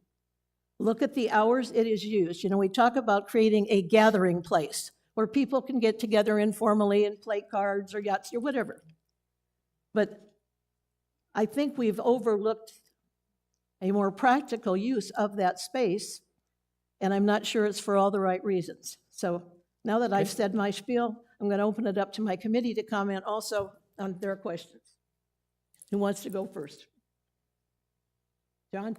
Look at the hours it is used. We talk about creating a gathering place where people can get together informally and play cards or Yahtzee or whatever. But I think we've overlooked a more practical use of that space, and I'm not sure it's for all the right reasons. So now that I've said my spiel, I'm going to open it up to my committee to comment also on their questions. Who wants to go first? John?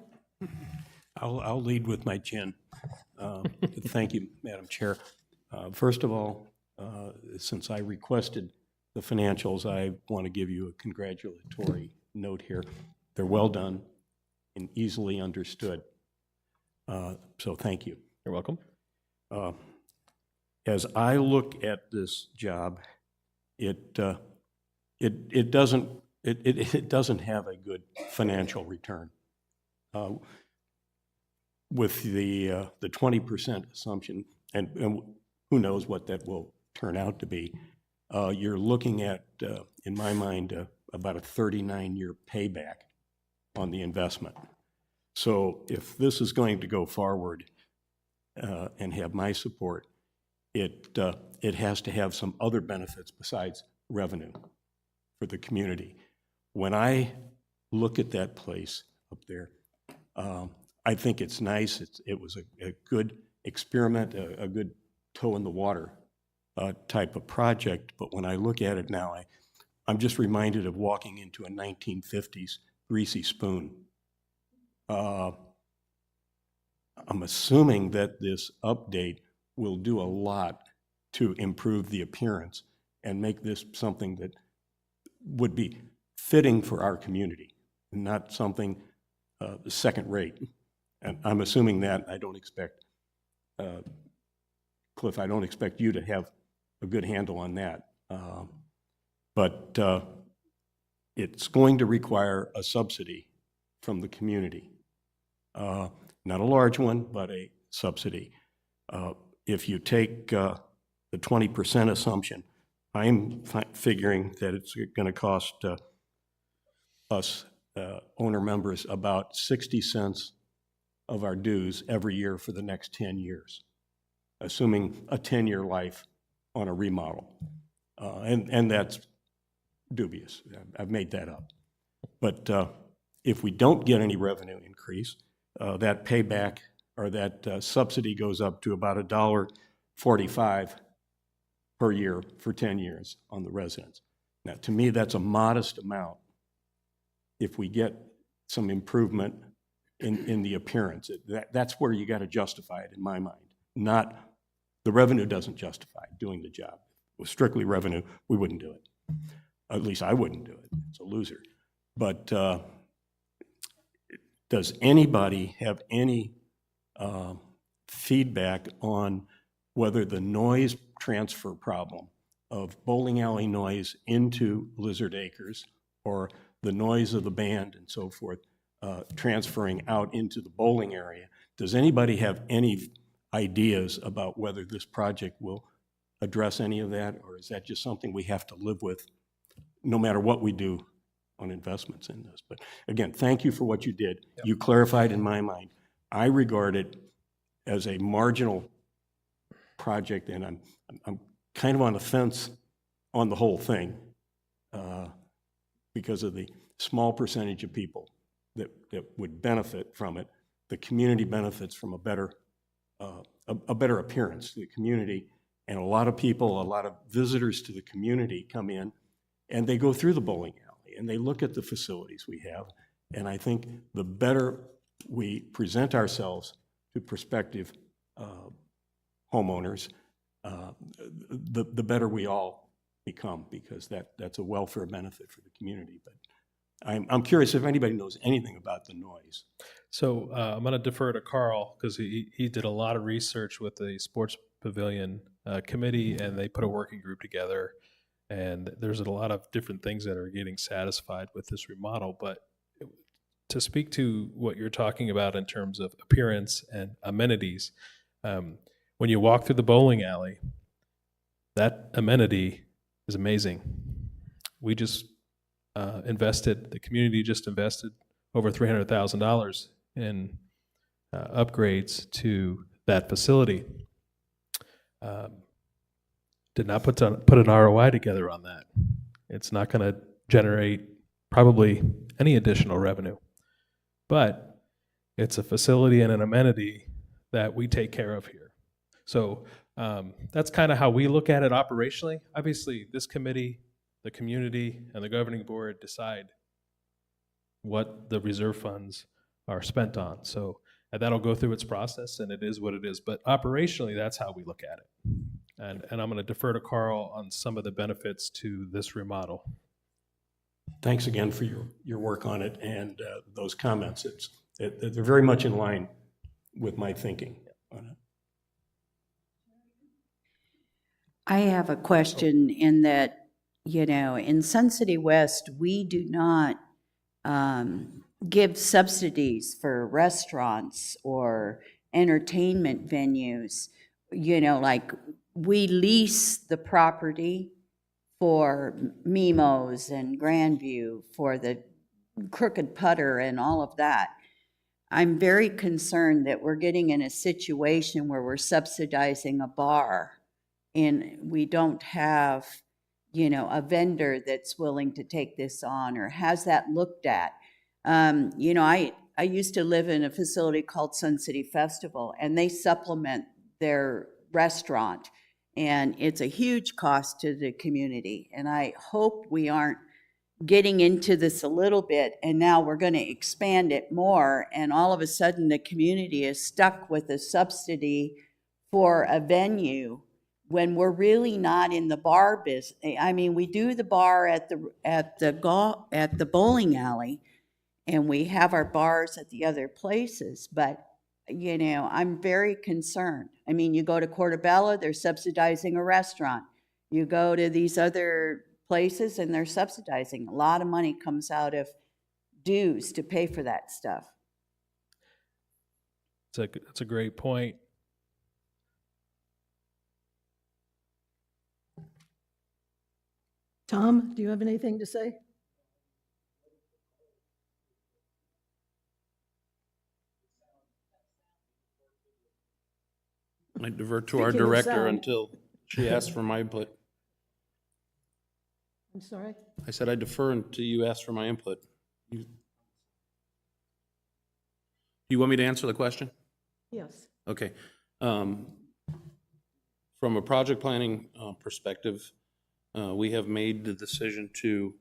I'll lead with my chin. Thank you, Madam Chair. First of all, since I requested the financials, I want to give you a congratulatory note here. They're well done and easily understood. So thank you. You're welcome. As I look at this job, it doesn't have a good financial return. With the 20% assumption, and who knows what that will turn out to be, you're looking at, in my mind, about a 39-year payback on the investment. So if this is going to go forward and have my support, it has to have some other benefits besides revenue for the community. When I look at that place up there, I think it's nice. It was a good experiment, a good toe in the water type of project. But when I look at it now, I'm just reminded of walking into a 1950s greasy spoon. I'm assuming that this update will do a lot to improve the appearance and make this something that would be fitting for our community, not something second rate. And I'm assuming that. I don't expect, Cliff, I don't expect you to have a good handle on that. But it's going to require a subsidy from the community. Not a large one, but a subsidy. If you take the 20% assumption, I'm figuring that it's going to cost us owner members about 60 cents of our dues every year for the next 10 years, assuming a 10-year life on a remodel. And that's dubious. I've made that up. But if we don't get any revenue increase, that payback or that subsidy goes up to about $1.45 per year for 10 years on the residents. Now, to me, that's a modest amount if we get some improvement in the appearance. That's where you got to justify it in my mind. Not, the revenue doesn't justify doing the job. With strictly revenue, we wouldn't do it. At least I wouldn't do it. It's a loser. But does anybody have any feedback on whether the noise transfer problem of bowling alley noise into Lizard Acres, or the noise of the band and so forth transferring out into the bowling area, does anybody have any ideas about whether this project will address any of that, or is that just something we have to live with no matter what we do on investments in this? But again, thank you for what you did. Yep. You clarified in my mind. I regard it as a marginal project, and I'm kind of on the fence on the whole thing because of the small percentage of people that would benefit from it. The community benefits from a better appearance to the community, and a lot of people, a lot of visitors to the community come in, and they go through the bowling alley, and they look at the facilities we have, and I think the better we present ourselves to prospective homeowners, the better we all become, because that's a welfare benefit for the community. But I'm curious if anybody knows anything about the noise. So I'm going to defer to Carl, because he did a lot of research with the Sports Pavilion Committee, and they put a working group together. And there's a lot of different things that are getting satisfied with this remodel. But to speak to what you're talking about in terms of appearance and amenities, when you walk through the bowling alley, that amenity is amazing. We just the community just invested over $300,000 in upgrades to that facility. Did not put an ROI together on that. It's not going to generate probably any additional revenue, but it's a facility and an amenity that we take care of here. So that's kind of how we look at it operationally. Obviously, this committee, the community, and the governing board decide what the reserve funds are spent on. So that'll go through its process, and it is what it is. But operationally, that's how we look at it. And I'm going to defer to Carl on some of the benefits to this remodel. Thanks again for your work on it and those comments. They're very much in line with my thinking on it. I have a question in that, in Sun City West, we do not give subsidies for restaurants or entertainment venues. Like we lease the property for Mimo's and Grandview, for the Crooked Putter and all of that. I'm very concerned that we're getting in a situation where we're subsidizing a bar and we don't have, a vendor that's willing to take this on or has that looked at. I used to live in a facility called Sun City Festival, and they supplement their restaurant. And it's a huge cost to the community. And I hope we aren't getting into this a little bit and now we're going to expand it more. And all of a sudden the community is stuck with a subsidy for a venue when we're really not in the bar business. I mean, we do the bar at the bowling alley, and we have our bars at the other places, but, you know, I'm very concerned. I mean, you go to Portobello, they're subsidizing a restaurant. You go to these other places and they're subsidizing. A lot of money comes out of dues to pay for that stuff. It's a great point. Tom, do you have anything to say? I divert to our Speaking of director sound. until she asks for my input. I'm sorry? I said I defer until you ask for my input. You want me to answer the question? Yes. Okay. From a project planning perspective, we have made the decision to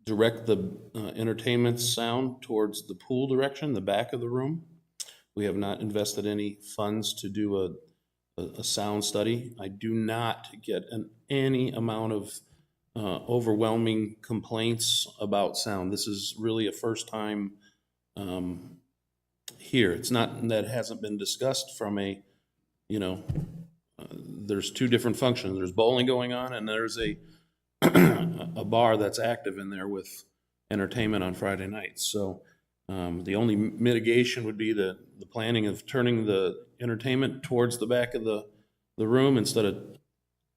direct the entertainment sound towards the pool direction, the back of the room. We have not invested any funds to do a sound study. I do not get any amount of overwhelming complaints about sound. This is really a first time here. It's not that it hasn't been discussed from a, you know, there's two different functions. There's bowling going on and there's a bar that's active in there with entertainment on Friday nights. So the only mitigation would be the planning of turning the entertainment towards the back of the room instead of,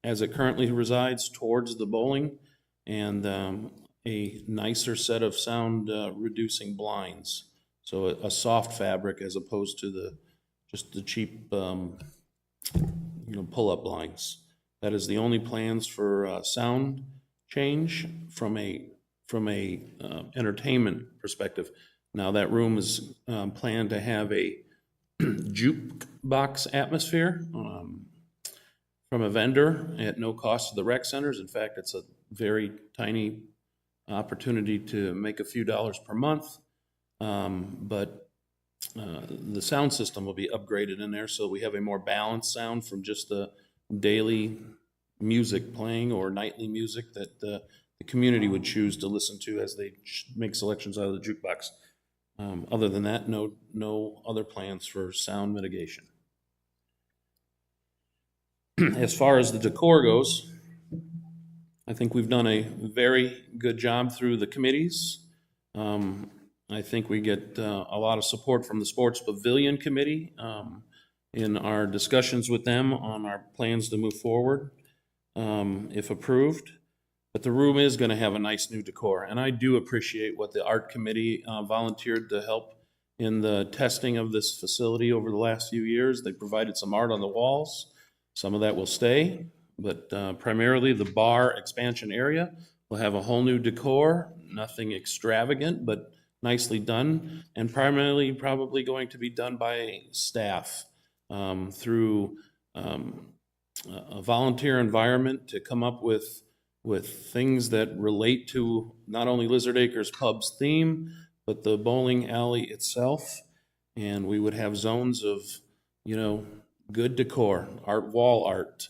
as it currently resides, towards the bowling, and a nicer set of sound reducing blinds. So a soft fabric as opposed to just the cheap pull-up blinds. That is the only plans for sound change from a entertainment perspective. Now that room is planned to have a jukebox atmosphere from a vendor at no cost to the rec centers. In fact, it's a very tiny opportunity to make a few dollars per month. But the sound system will be upgraded in there, so we have a more balanced sound from just the daily music playing or nightly music that the community would choose to listen to as they make selections out of the jukebox. Other than that, no other plans for sound mitigation. As far as the decor goes, I think we've done a very good job through the committees. I think we get a lot of support from the Sports Pavilion Committee in our discussions with them on our plans to move forward, if approved. But the room is going to have a nice new decor, and I do appreciate what the Art Committee volunteered to help in the testing of this facility over the last few years. They provided some art on the walls. Some of that will stay, but primarily the bar expansion area will have a whole new decor, nothing extravagant, but nicely done, and primarily probably going to be done by staff through a volunteer environment to come up with things that relate to not only Lizard Acres Pub's theme, but the bowling alley itself. And we would have zones of, good decor, wall art,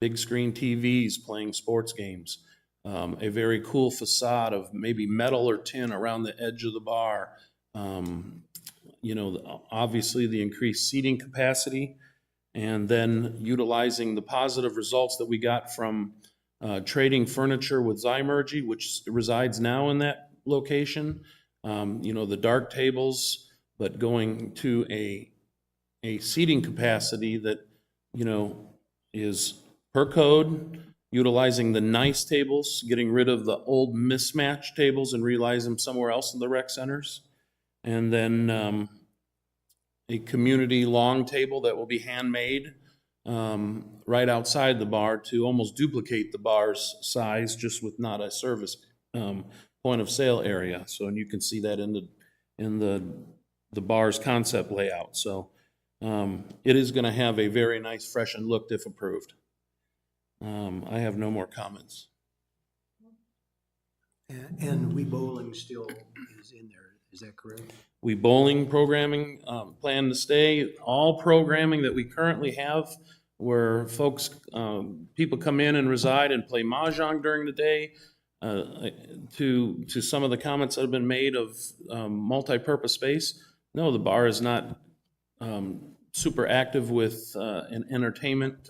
big screen TVs playing sports games, a very cool facade of maybe metal or tin around the edge of the bar. Obviously the increased seating capacity, and then utilizing the positive results that we got from trading furniture with Zymergy, which resides now in that location. The dark tables, but going to a seating capacity that, is per code, utilizing the nice tables, getting rid of the old mismatched tables and realize them somewhere else in the rec centers. And then a community long table that will be handmade right outside the bar to almost duplicate the bar's size, just with not a service point of sale area. So, and you can see that in the bar's concept layout. So It is going to have a very nice freshened look if approved. I have no more comments. And We Bowling still is in there, is that correct? We bowling programming, plan to stay. All programming that we currently have where folks, people come in and reside and play mahjong during the day, to some of the comments that have been made of multi-purpose space. No, the bar is not super active with an entertainment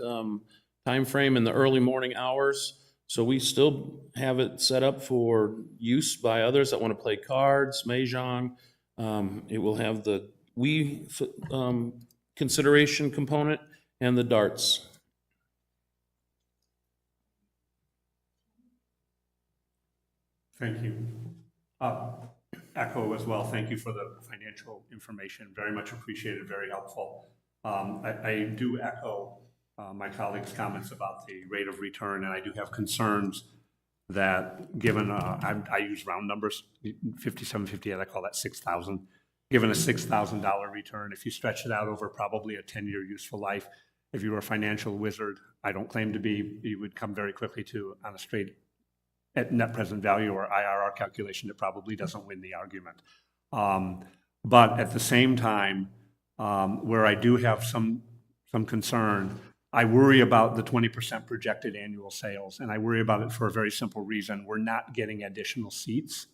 time frame in the early morning hours. So we still have it set up for use by others that want to play cards, mahjong. It will have the Wii consideration component and the darts. Thank you. Echo as well, thank you for the financial information, very much appreciated, very helpful. I do echo my colleagues' comments about the rate of return, and I do have concerns that given, I use round numbers, 5758, I call that 6,000. Given a $6,000 return, if you stretch it out over probably a 10-year useful life, if you were a financial wizard, I don't claim to be, you would come very quickly to, on a straight at net present value or IRR calculation, it probably doesn't win the argument. But at the same time, where I do have some concern, I worry about the 20% projected annual sales, and I worry about it for a very simple reason. We're not getting additional seats.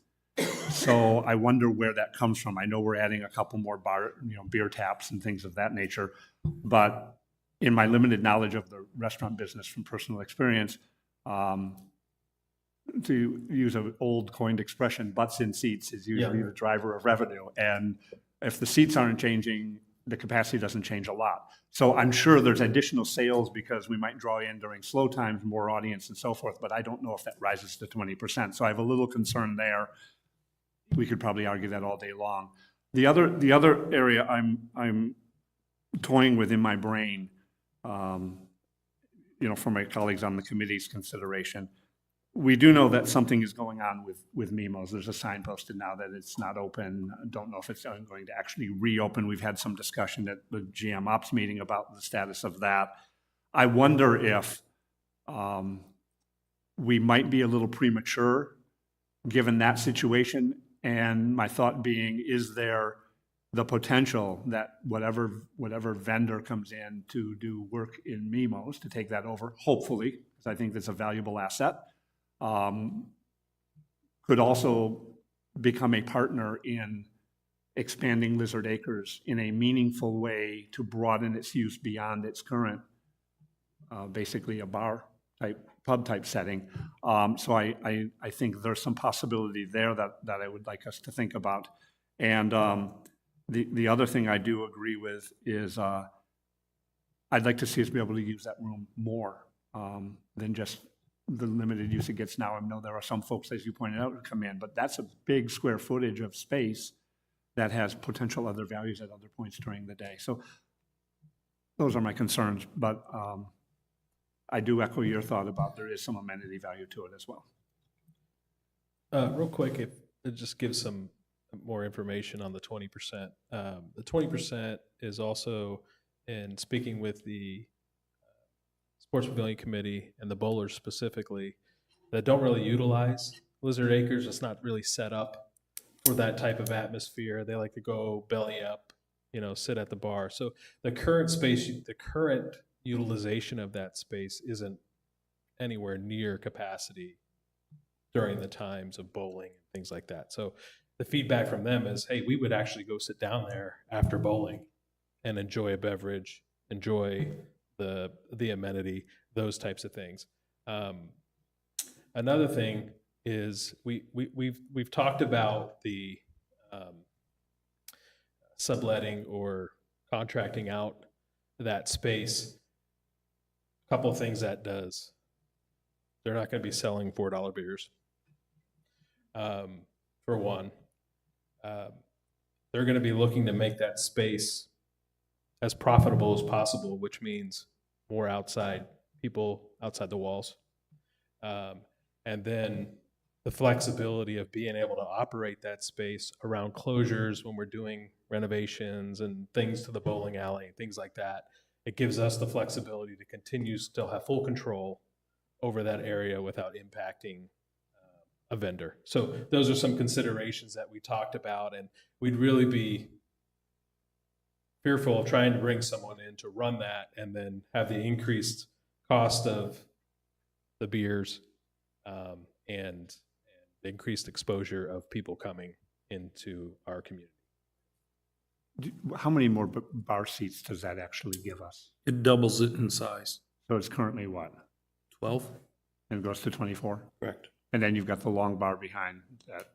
So I wonder where that comes from. I know we're adding a couple more beer taps and things of that nature, but in my limited knowledge of the restaurant business from personal experience, to use an old coined expression, butts in seats is usually the driver of revenue. And if the seats aren't changing, the capacity doesn't change a lot. So I'm sure there's additional sales because we might draw in during slow times, more audience and so forth, but I don't know if that rises to 20%. So I have a little concern there. We could probably argue that all day long. The other area I'm toying with in my brain, for my colleagues on the committee's consideration, we do know that something is going on with Mimos. There's a sign posted now that it's not open. I don't know if it's going to actually reopen. We've had some discussion at the GM Ops meeting about the status of that. I wonder if we might be a little premature given that situation. And my thought being, is there the potential that whatever vendor comes in to do work in Mimos to take that over, hopefully, because I think that's a valuable asset, could also become a partner in expanding Lizard Acres in a meaningful way to broaden its use beyond its current, basically a bar type, pub type setting. So I think there's some possibility there that I would like us to think about. And the other thing I do agree with is I'd like to see us be able to use that room more than just the limited use it gets now. I know there are some folks, as you pointed out, who come in, but that's a big square footage of space that has potential other values at other points during the day. So those are my concerns, but I do echo your thought about there is some amenity value to it as well. Real quick, if it just gives some more information on the 20%. The 20% is also, in speaking with the Sports Pavilion Committee and the bowlers specifically, that don't really utilize Lizard Acres. It's not really set up for that type of atmosphere. They like to go belly up, sit at the bar. So the current space, the current utilization of that space isn't anywhere near capacity during the times of bowling and things like that. So the feedback from them is, hey, we would actually go sit down there after bowling and enjoy a beverage, enjoy the amenity, those types of things. Another thing is we've talked about the subletting or contracting out that space. A couple of things that does. They're not going to be selling $4 beers. For one, they're going to be looking to make that space as profitable as possible, which means more people outside the walls. And then the flexibility of being able to operate that space around closures when we're doing renovations and things to the bowling alley, things like that. It gives us the flexibility to continue still have full control over that area without impacting a vendor. So those are some considerations that we talked about, and we'd really be fearful of trying to bring someone in to run that and then have the increased cost of the beers and the increased exposure of people coming into our community. How many more bar seats does that actually give us? It doubles it in size. So it's currently what? 12? And it goes to 24? Correct. And then you've got the long bar behind that,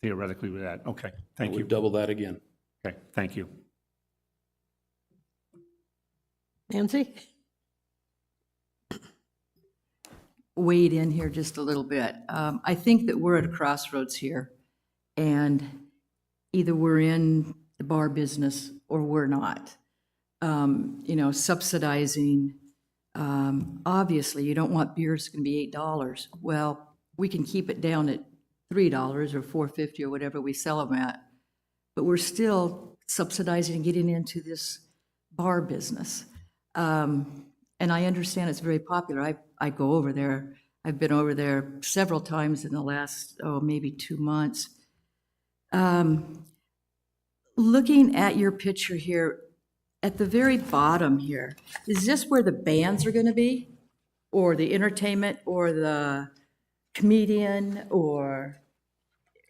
theoretically with that. Okay, thank you. We'd double that again. Okay, thank you. Nancy? Wade in here just a little bit. I think that we're at a crossroads here, and either we're in the bar business or we're not. Subsidizing, obviously, you don't want beers going to be $8. Well, we can keep it down at $3 or $4.50 or whatever we sell them at, but we're still subsidizing and getting into this bar business. And I understand it's very popular. I go over there. I've been over there several times in the last, maybe 2 months. Looking at your picture here, at the very bottom here, is this where the bands are going to be? Or the entertainment, or the comedian, or?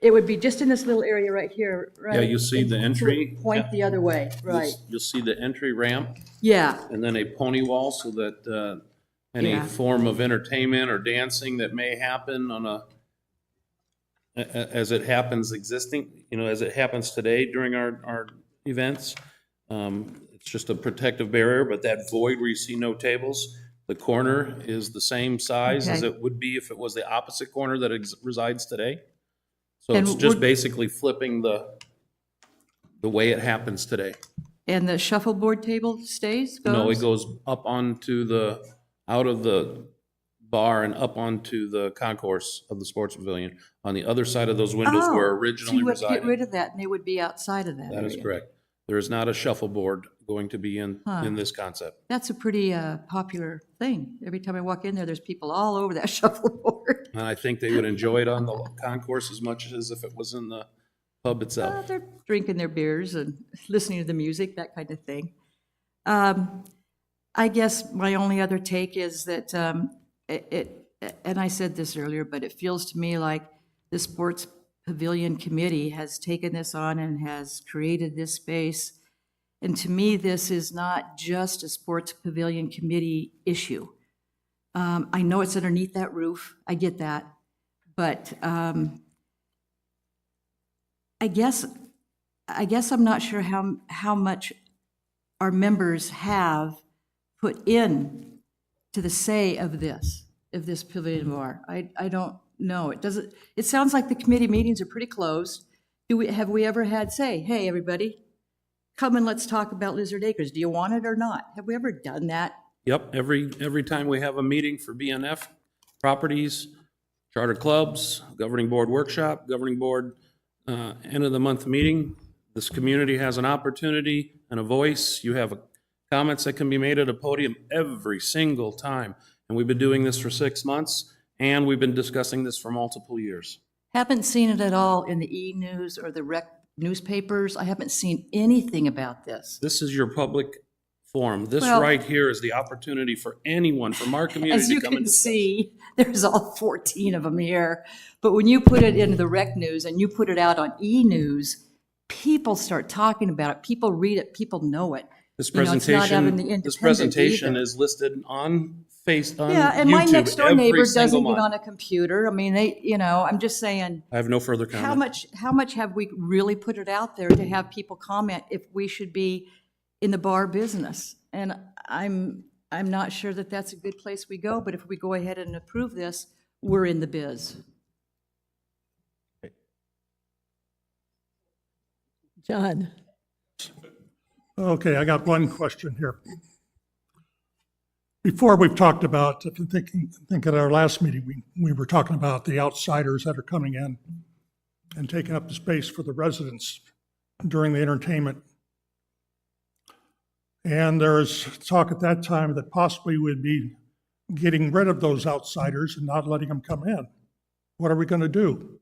It would be just in this little area right here, right? Yeah, you see the entry. Point the other way, right? You'll see the entry ramp Yeah, and then a pony wall so that any Yeah. form of entertainment or dancing that may happen as it happens as it happens today during our events. It's just a protective barrier, but that void where you see no tables, the corner is the same size as Okay. it would be if it was the opposite corner that resides today. So And it's just would- basically flipping the way it happens today. and the shuffleboard table stays, goes? No, it goes up onto out of the bar and up onto the concourse of the sports pavilion on the other side of those windows where Oh, originally so you would get resided. rid of that, and they would be outside of that That is area. correct. There is not a shuffleboard going to be in this concept. That's a pretty popular thing. Every time I walk in there, there's people all over that shuffleboard. And I think they would enjoy it on the concourse as much as if it was in the pub itself. They're drinking their beers and listening to the music, that kind of thing. I guess my only other take is that and I said this earlier, but it feels to me like the Sports Pavilion Committee has taken this on and has created this space. And to me, this is not just a Sports Pavilion Committee issue. I know it's underneath that roof, I get that, but I guess I'm not sure how much our members have put in to the say of this pavilion bar. I don't know. It sounds like the committee meetings are pretty closed. Have we ever had say, hey, everybody, come and let's talk about Lizard Acres. Do you want it or not? Have we ever done that? Yep, every time we have a meeting for BNF properties, charter clubs, governing board workshop, governing board end of the month meeting, this community has an opportunity and a voice. You have comments that can be made at a podium every single time. And we've been doing this for 6 months, and we've been discussing this for multiple years. Haven't seen it at all in the e-news or the rec newspapers. I haven't seen anything about this. This is your public forum. This Well- right here is the opportunity for anyone from our As community you to come can and discuss. see, there's all 14 of them here. But when you put it into the rec news and you put it out on e-news, people start talking about it. People read it. People know it. This You know, it's not out in the presentation, Independent either. is listed on Yeah, and my YouTube next door every neighbor single doesn't get month. on a computer. I mean, I'm just saying, I have no further comment. how much have we really put it out there to have people comment if we should be in the bar business? And I'm not sure that that's a good place we go, but if we go ahead and approve this, we're in the biz. John? Okay, I got one question here. Before we've talked about, if you think at our last meeting, we were talking about the outsiders that are coming in and taking up the space for the residents during the entertainment. And there was talk at that time that possibly we'd be getting rid of those outsiders and not letting them come in. What are we going to do?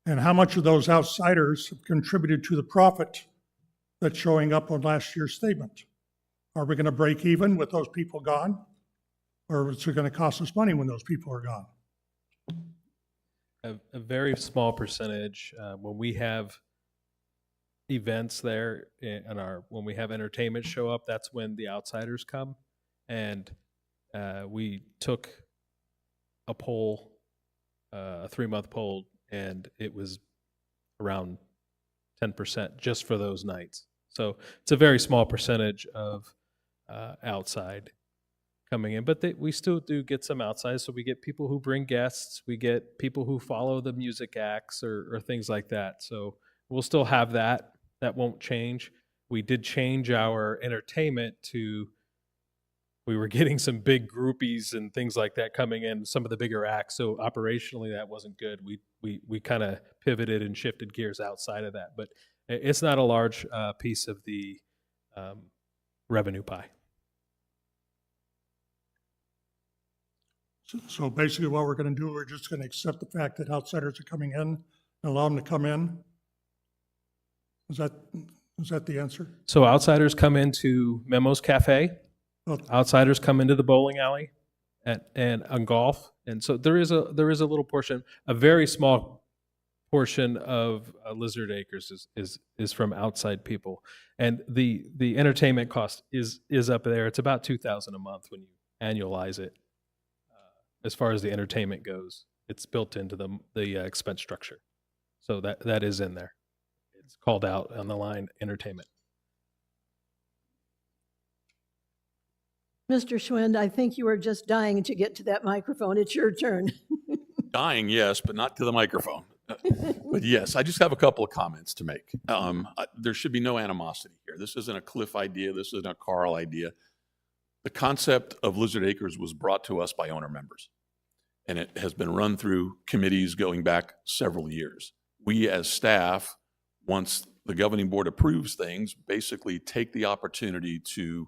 And how much of those outsiders have contributed to the profit that's showing up on last year's statement? Are we going to break even with those people gone? Or is it going to cost us money when those people are gone? A very small percentage, when we have events there when we have entertainment show up, that's when the outsiders come. And we took a poll, a 3-month poll, and it was around 10% just for those nights. So it's a very small percentage of outside coming in, but we still do get some outside. So we get people who bring guests, we get people who follow the music acts or things like that. So we'll still have that. That won't change. We did change our entertainment to, we were getting some big groupies and things like that coming in, some of the bigger acts. So operationally, that wasn't good. We kind of pivoted and shifted gears outside of that, but it's not a large piece of the revenue pie. So basically what we're going to do, we're just going to accept the fact that outsiders are coming in and allow them to come in? Is that the answer? So outsiders come into Memo's Cafe. Well, Outsiders come into the bowling alley and on golf. And so there is a little portion, a very small portion of Lizard Acres is from outside people. And the entertainment cost is up there. It's about $2,000 a month when you annualize it. As far as the entertainment goes, it's built into the expense structure. So that is in there. It's called out on the line, entertainment. Mr. Schwind, I think you were just dying to get to that microphone. It's your turn. Dying, yes, but not to the microphone. But yes, I just have a couple of comments to make. There should be no animosity here. This isn't a Cliff idea. This isn't a Carl idea. The concept of Lizard Acres was brought to us by owner members, and it has been run through committees going back several years. We as staff, once the governing board approves things, basically take the opportunity to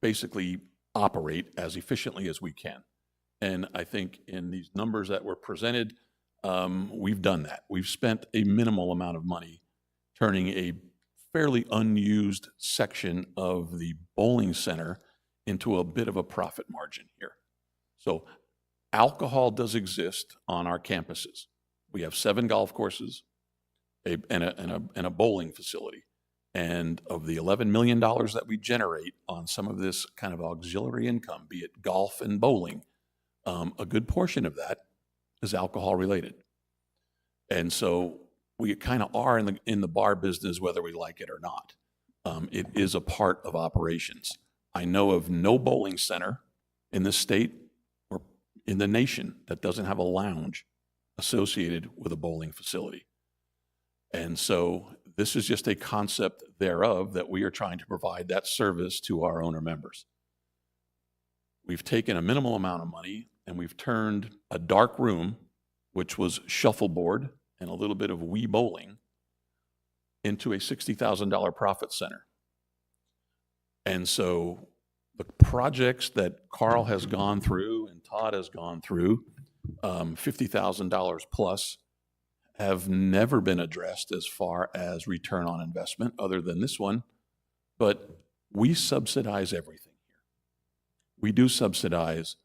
basically operate as efficiently as we can. And I think in these numbers that were presented, we've done that. We've spent a minimal amount of money turning a fairly unused section of the bowling center into a bit of a profit margin here. So alcohol does exist on our campuses. We have 7 golf courses and a bowling facility. And of the $11 million that we generate on some of this kind of auxiliary income, be it golf and bowling, a good portion of that is alcohol related. And so we kind of are in the bar business, whether we like it or not. It is a part of operations. I know of no bowling center in this state or in the nation that doesn't have a lounge associated with a bowling facility. And so this is just a concept thereof that we are trying to provide that service to our owner members. We've taken a minimal amount of money and we've turned a dark room, which was shuffleboard and a little bit of Wii bowling, into a $60,000 profit center. And so the projects that Carl has gone through and Todd has gone through, $50,000 plus, have never been addressed as far as return on investment other than this one. But we subsidize everything here. We do subsidize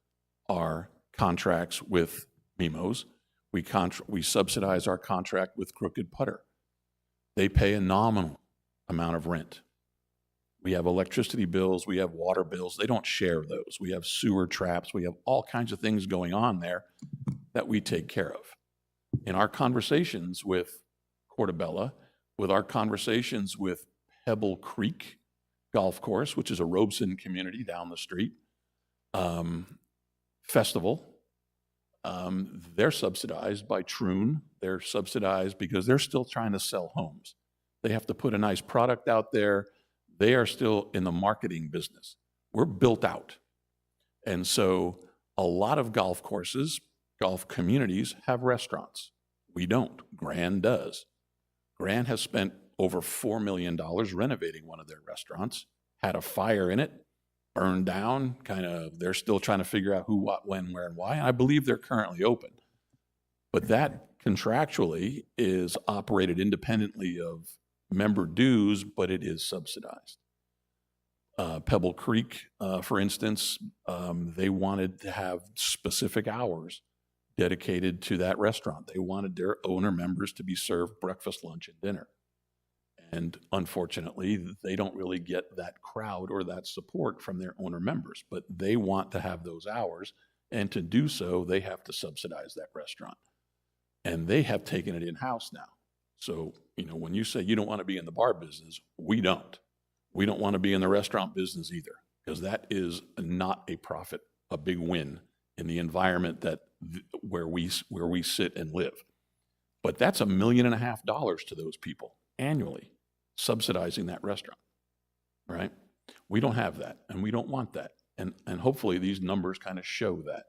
our contracts with Mimos. We subsidize our contract with Crooked Putter. They pay a nominal amount of rent. We have electricity bills, we have water bills. They don't share those. We have sewer traps. We have all kinds of things going on there that we take care of. In our conversations with Portobello, with our conversations with Pebble Creek Golf Course, which is a Robeson community down the street, Festival, they're subsidized by Troon. They're subsidized because they're still trying to sell homes. They have to put a nice product out there. They are still in the marketing business. We're built out. And so a lot of golf courses, golf communities have restaurants. We don't. Grand does. Grand has spent over $4 million renovating one of their restaurants, had a fire in it, burned down, they're still trying to figure out who, what, when, where, and why. And I believe they're currently open. But that contractually is operated independently of member dues, but it is subsidized. Pebble Creek, for instance, they wanted to have specific hours dedicated to that restaurant. They wanted their owner members to be served breakfast, lunch, and dinner. And unfortunately, they don't really get that crowd or that support from their owner members, but they want to have those hours. And to do so, they have to subsidize that restaurant. And they have taken it in-house now. So, when you say you don't want to be in the bar business, we don't. We don't want to be in the restaurant business either, because that is not a profit, a big win in the environment where we sit and live. But that's $1.5 million to those people annually, subsidizing that restaurant, right? We don't have that, and we don't want that. And hopefully these numbers kind of show that.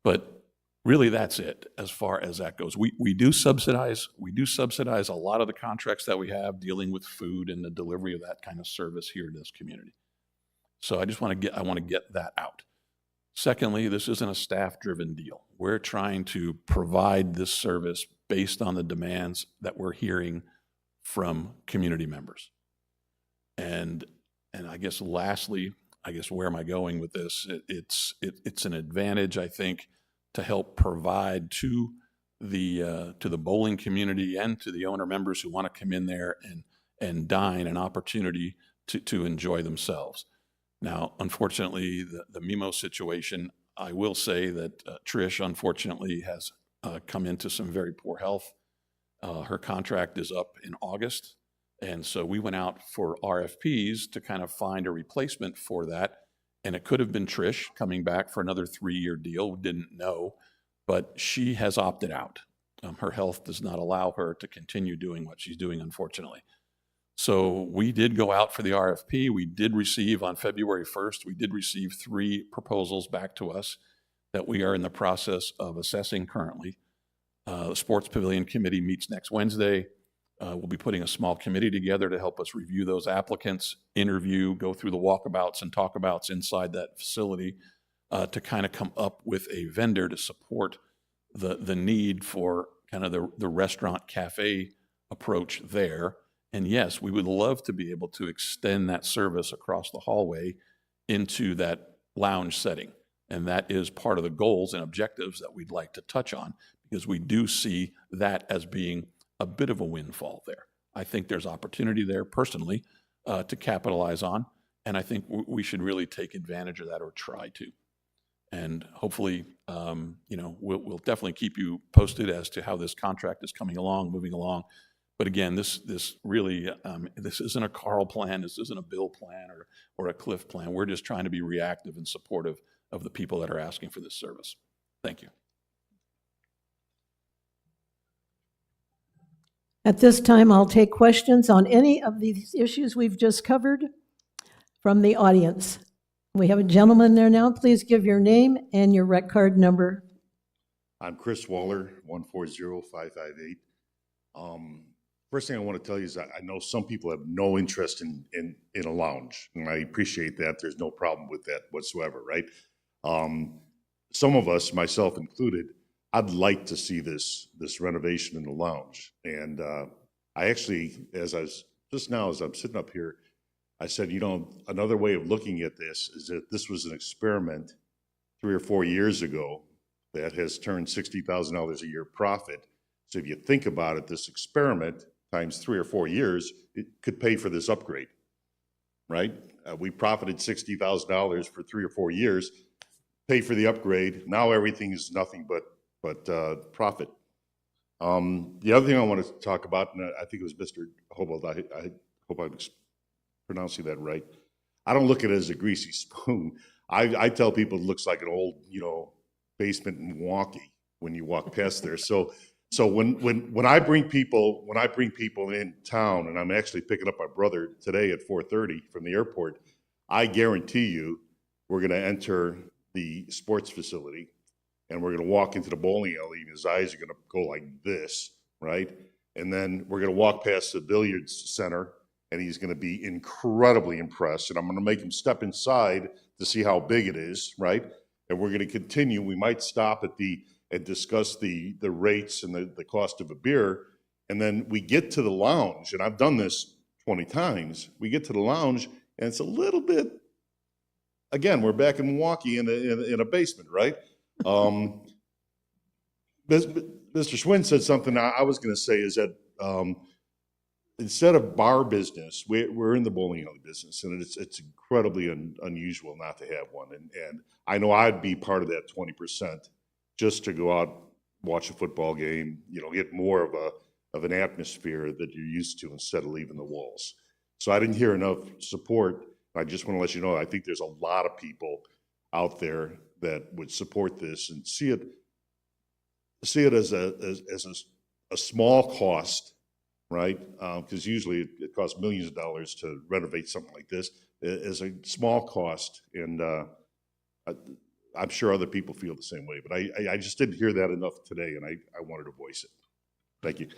But really, that's it as far as that goes. We do subsidize a lot of the contracts that we have dealing with food and the delivery of that kind of service here in this community. So I want to get that out. Secondly, this isn't a staff-driven deal. We're trying to provide this service based on the demands that we're hearing from community members. And I guess lastly, where am I going with this? It's an advantage, I think, to help provide to the bowling community and to the owner members who want to come in there and dine an opportunity to enjoy themselves. Now, unfortunately, the MIMO situation, I will say that Trish, unfortunately, has come into some very poor health. Her contract is up in August, and so we went out for RFPs to kind of find a replacement for that. And it could have been Trish coming back for another 3-year deal. We didn't know, but she has opted out. Her health does not allow her to continue doing what she's doing, unfortunately. So we did go out for the RFP. We did receive on February 1st, we did receive 3 proposals back to us that we are in the process of assessing currently. The Sports Pavilion Committee meets next Wednesday. We'll be putting a small committee together to help us review those applicants, interview, go through the walkabouts and talkabouts inside that facility to kind of come up with a vendor to support the need for kind of the restaurant cafe approach there. And yes, we would love to be able to extend that service across the hallway into that lounge setting. And that is part of the goals and objectives that we'd like to touch on, because we do see that as being a bit of a windfall there. I think there's opportunity there personally to capitalize on, and I think we should really take advantage of that or try to. And hopefully, we'll definitely keep you posted as to how this contract is moving along. But again, this really, this isn't a Carl plan, this isn't a Bill plan or a Cliff plan. We're just trying to be reactive and supportive of the people that are asking for this service. Thank you. At this time, I'll take questions on any of these issues we've just covered from the audience. We have a gentleman there now. Please give your name and your rec card number. I'm Chris Waller, 140558. First thing I want to tell you is that I know some people have no interest in a lounge, and I appreciate that. There's no problem with that whatsoever, right? Some of us, myself included, I'd like to see this renovation in the lounge. And I actually, as I'm sitting up here, I said, another way of looking at this is that this was an experiment 3 or 4 years ago that has turned $60,000 a year profit. So if you think about it, this experiment times 3 or 4 years, it could pay for this upgrade, right? We profited $60,000 for 3 or 4 years, pay for the upgrade. Now everything is nothing but profit. The other thing I want to talk about, and I think it was Mr. Hobold, I hope I'm pronouncing that right. I don't look at it as a greasy spoon. I tell people it looks like an old, basement in Milwaukee when you walk past there. So when I bring people in town, and I'm actually picking up my brother today at 4:30 from the airport, I guarantee you we're going to enter the sports facility, and we're going to walk into the bowling alley, and his eyes are going to go like this, right? And then we're going to walk past the billiards center, and he's going to be incredibly impressed. And I'm going to make him step inside to see how big it is, right? And we're going to continue. We might stop at and discuss the rates and the cost of a beer. And then we get to the lounge, and I've done this 20 times. We get to the lounge, and it's a little bit, again, we're back in Milwaukee in a basement, right? Mr. Schwinn said something I was going to say is that instead of bar business, we're in the bowling alley business, and it's incredibly unusual not to have one. And I know I'd be part of that 20% just to go out, watch a football game, get more of an atmosphere that you're used to instead of leaving the walls. So I didn't hear enough support. I just want to let you know, I think there's a lot of people out there that would support this and see it as a small cost, right? Because usually it costs millions of dollars to renovate something like this. As a small cost, and I'm sure other people feel the same way. But I just didn't hear that enough today, and I wanted to voice it. Thank you.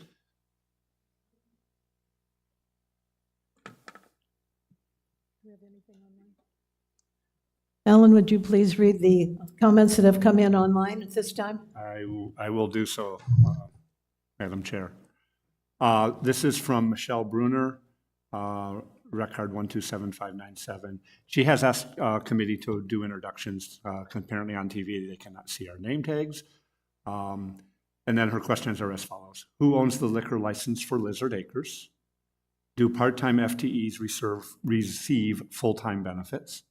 Alan, would you please read the comments that have come in online at this time? I will do so, Madam Chair. This is from Michelle Bruner, record 127597. She has asked committee to do introductions. Apparently on TV, they cannot see our name tags. And then her questions are as follows. Who owns the liquor license for Lizard Acres? Do part-time FTEs receive full-time benefits?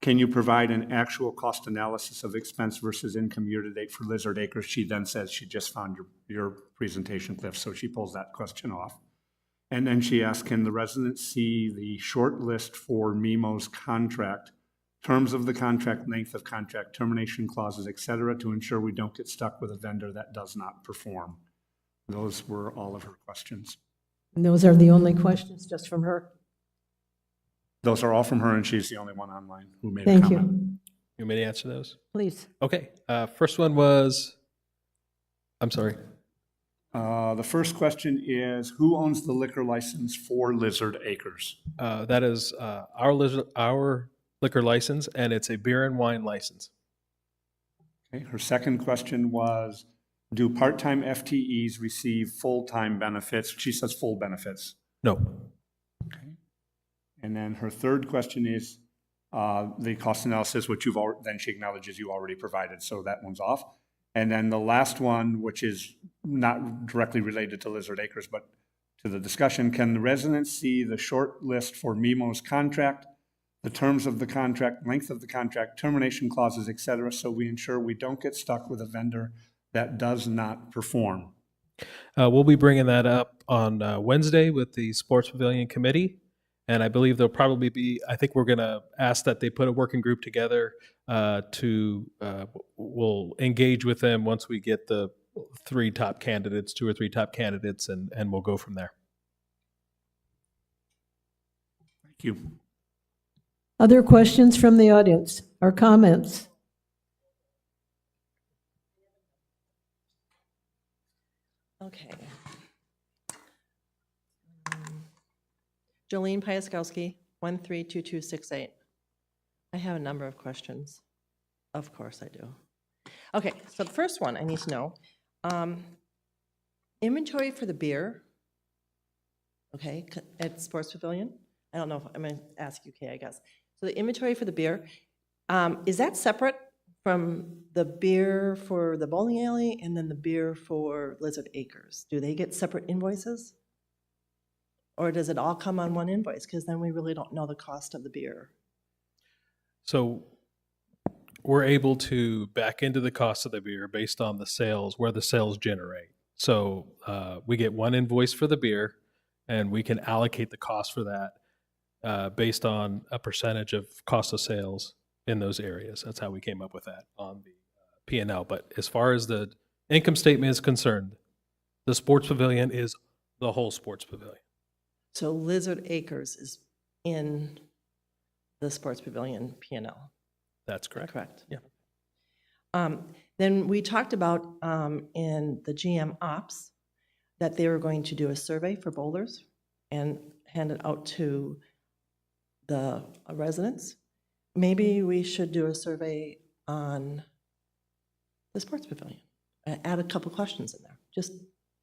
Can you provide an actual cost analysis of expense versus income year-to-date for Lizard Acres? She then says she just found your presentation, Cliff, so she pulls that question off. And then she asks, can the residents see the short list for MIMO's contract, terms of the contract, length of contract, termination clauses, et cetera, to ensure we don't get stuck with a vendor that does not perform? Those were all of her questions. And those are the only questions just from her. Those are all from her, and she's the only one online who made a Thank comment. you. You want me to answer those? Please. Okay. First one was, I'm sorry. The first question is, who owns the liquor license for Lizard Acres? That is our liquor license, and it's a beer and wine license. Okay. Her second question was, do part-time FTEs receive full-time benefits? She says full benefits. No. Okay. And then her third question is the cost analysis, which then she acknowledges you already provided, so that one's off. And then the last one, which is not directly related to Lizard Acres, but to the discussion, can the residents see the short list for MIMO's contract, the terms of the contract, length of the contract, termination clauses, et cetera, so we ensure we don't get stuck with a vendor that does not perform? We'll be bringing that up on Wednesday with the Sports Pavilion Committee. And I believe there'll probably be, I think we're going to ask that they put a working group together we'll engage with them once we get the 2 or 3 top candidates, and we'll go from there. Thank you. Other questions from the audience or comments? Okay. Jolene Piaskowski, 132268. I have a number of questions. Of course I do. Okay, so the first one I need to know, inventory for the beer, okay, at Sports Pavilion. I don't know if I'm going to ask you, Kay, I guess. So the inventory for the beer, is that separate from the beer for the bowling alley and then the beer for Lizard Acres? Do they get separate invoices? Or does it all come on one invoice? Because then we really don't know the cost of the beer. So we're able to back into the cost of the beer based on the sales, where the sales generate. So we get one invoice for the beer, and we can allocate the cost for that based on a percentage of cost of sales in those areas. That's how we came up with that on the P&L. But as far as the income statement is concerned, the Sports Pavilion is the whole Sports Pavilion. So Lizard Acres is in the Sports Pavilion P&L. That's correct. Correct. Yeah. Then we talked about in the GM ops that they were going to do a survey for boulders and hand it out to the residents. Maybe we should do a survey on the sports pavilion. Add a couple questions in there, just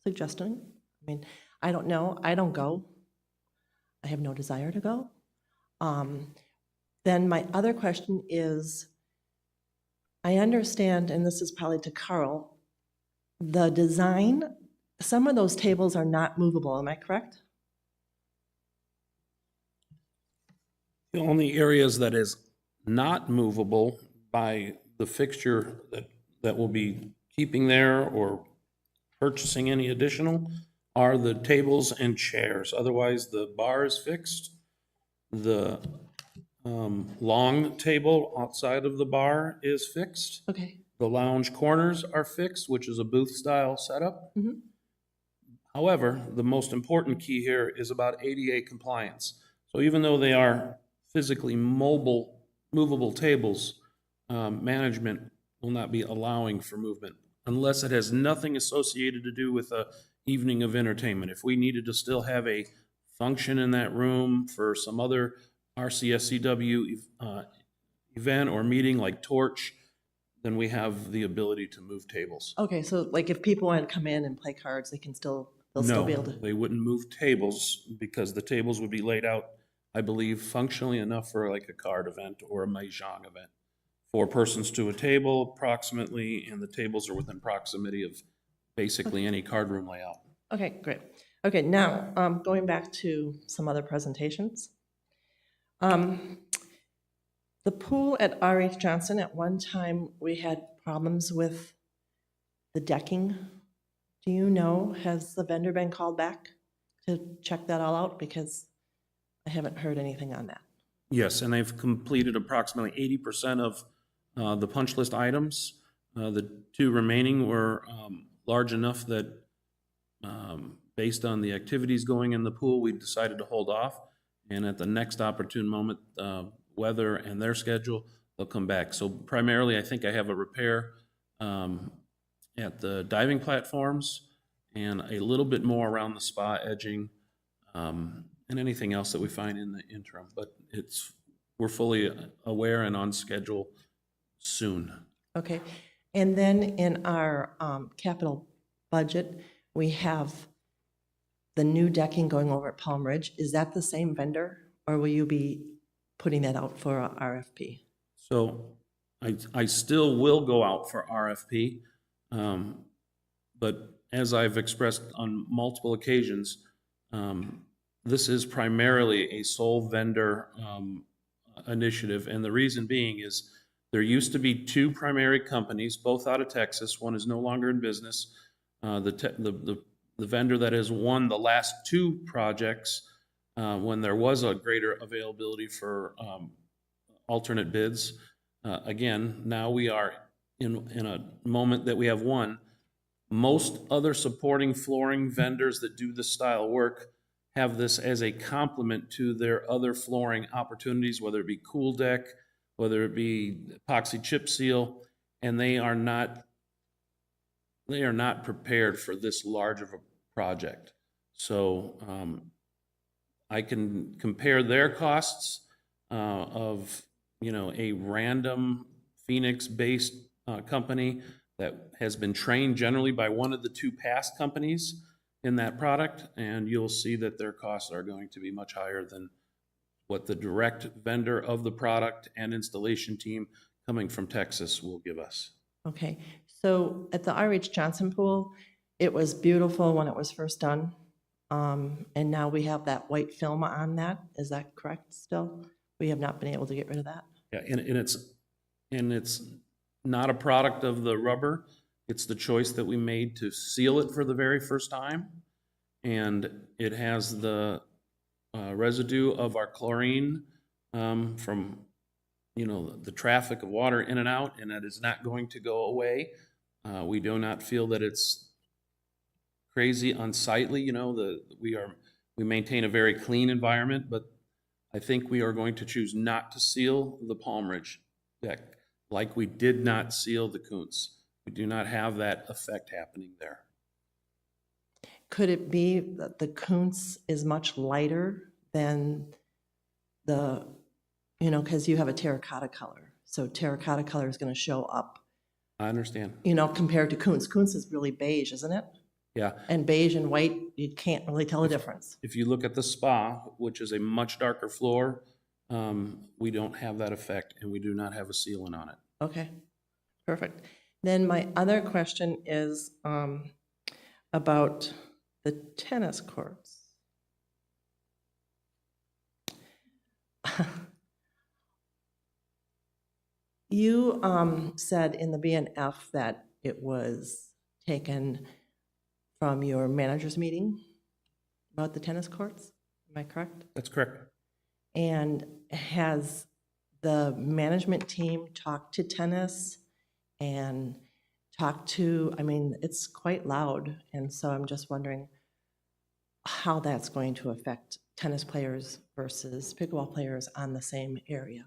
suggesting. I mean, I don't know, I don't go. I have no desire to go. Then my other question is, I understand, and this is probably to Carl, the design, some of those tables are not movable, am I correct? The only areas that is not movable by the fixture that will be keeping there or purchasing any additional are the tables and chairs. Otherwise, the bar is fixed. The long table outside of the bar is fixed. Okay. The lounge corners are fixed, which is a booth-style setup. Mhm. However, the most important key here is about ADA compliance. So even though they are physically movable tables, management will not be allowing for movement unless it has nothing associated to do with a evening of entertainment. If we needed to still have a function in that room for some other RCSCW event or meeting like Torch, then we have the ability to move tables. Okay, so like if people want to come in and play cards, they'll still be able to? No, they wouldn't move tables because the tables would be laid out, I believe, functionally enough for like a card event or a mahjong event. 4 persons to a table approximately, and the tables are within proximity of basically any card room layout. Okay, great. Okay, now, going back to some other presentations. The pool at R.H. Johnson, at one time, we had problems with the decking. Do you know, has the vendor been called back to check that all out? Because I haven't heard anything on that. Yes, and they've completed approximately 80% of the punch list items. The 2 remaining were large enough that based on the activities going in the pool, we decided to hold off. And at the next opportune moment, weather and their schedule, they'll come back. So primarily, I think I have a repair at the diving platforms and a little bit more around the spa edging and anything else that we find in the interim. But we're fully aware and on schedule soon. Okay, and then in our capital budget, we have the new decking going over at Palm Ridge. Is that the same vendor, or will you be putting that out for a RFP? So I still will go out for RFP, but as I've expressed on multiple occasions, this is primarily a sole vendor initiative, and the reason being is there used to be 2 primary companies, both out of Texas. One is no longer in business. The vendor that has won the last 2 projects when there was a greater availability for alternate bids. Again, now we are in a moment that we have one. Most other supporting flooring vendors that do this style work have this as a complement to their other flooring opportunities, whether it be Cool Deck, whether it be epoxy chip seal, and they are not prepared for this large of a project. So I can compare their costs of a random Phoenix-based company that has been trained generally by one of the 2 past companies in that product, and you'll see that their costs are going to be much higher than what the direct vendor of the product and installation team coming from Texas will give us. Okay, so at the R.H. Johnson pool, it was beautiful when it was first done, and now we have that white film on that. Is that correct still? We have not been able to get rid of that? Yeah, and it's not a product of the rubber. It's the choice that we made to seal it for the very first time, and it has the residue of our chlorine from the traffic of water in and out, and that is not going to go away. We do not feel that it's crazy unsightly. We maintain a very clean environment, but I think we are going to choose not to seal the Palm Ridge deck, like we did not seal the Kuntz. We do not have that effect happening there. Could it be that the Kuntz is much lighter than the, because you have a terracotta color. So terracotta color is going to show up, I understand. compared to Kuntz. Kuntz is really beige, isn't it? Yeah. And beige and white, you can't really tell the difference. If you look at the spa, which is a much darker floor, we don't have that effect, and we do not have a sealant on it. Okay, perfect. Then my other question is about the tennis courts. You said in the BNF that it was taken from your manager's meeting about the tennis courts. Am I correct? That's correct. And has the management team talked to tennis and it's quite loud, and so I'm just wondering how that's going to affect tennis players versus pickleball players on the same area.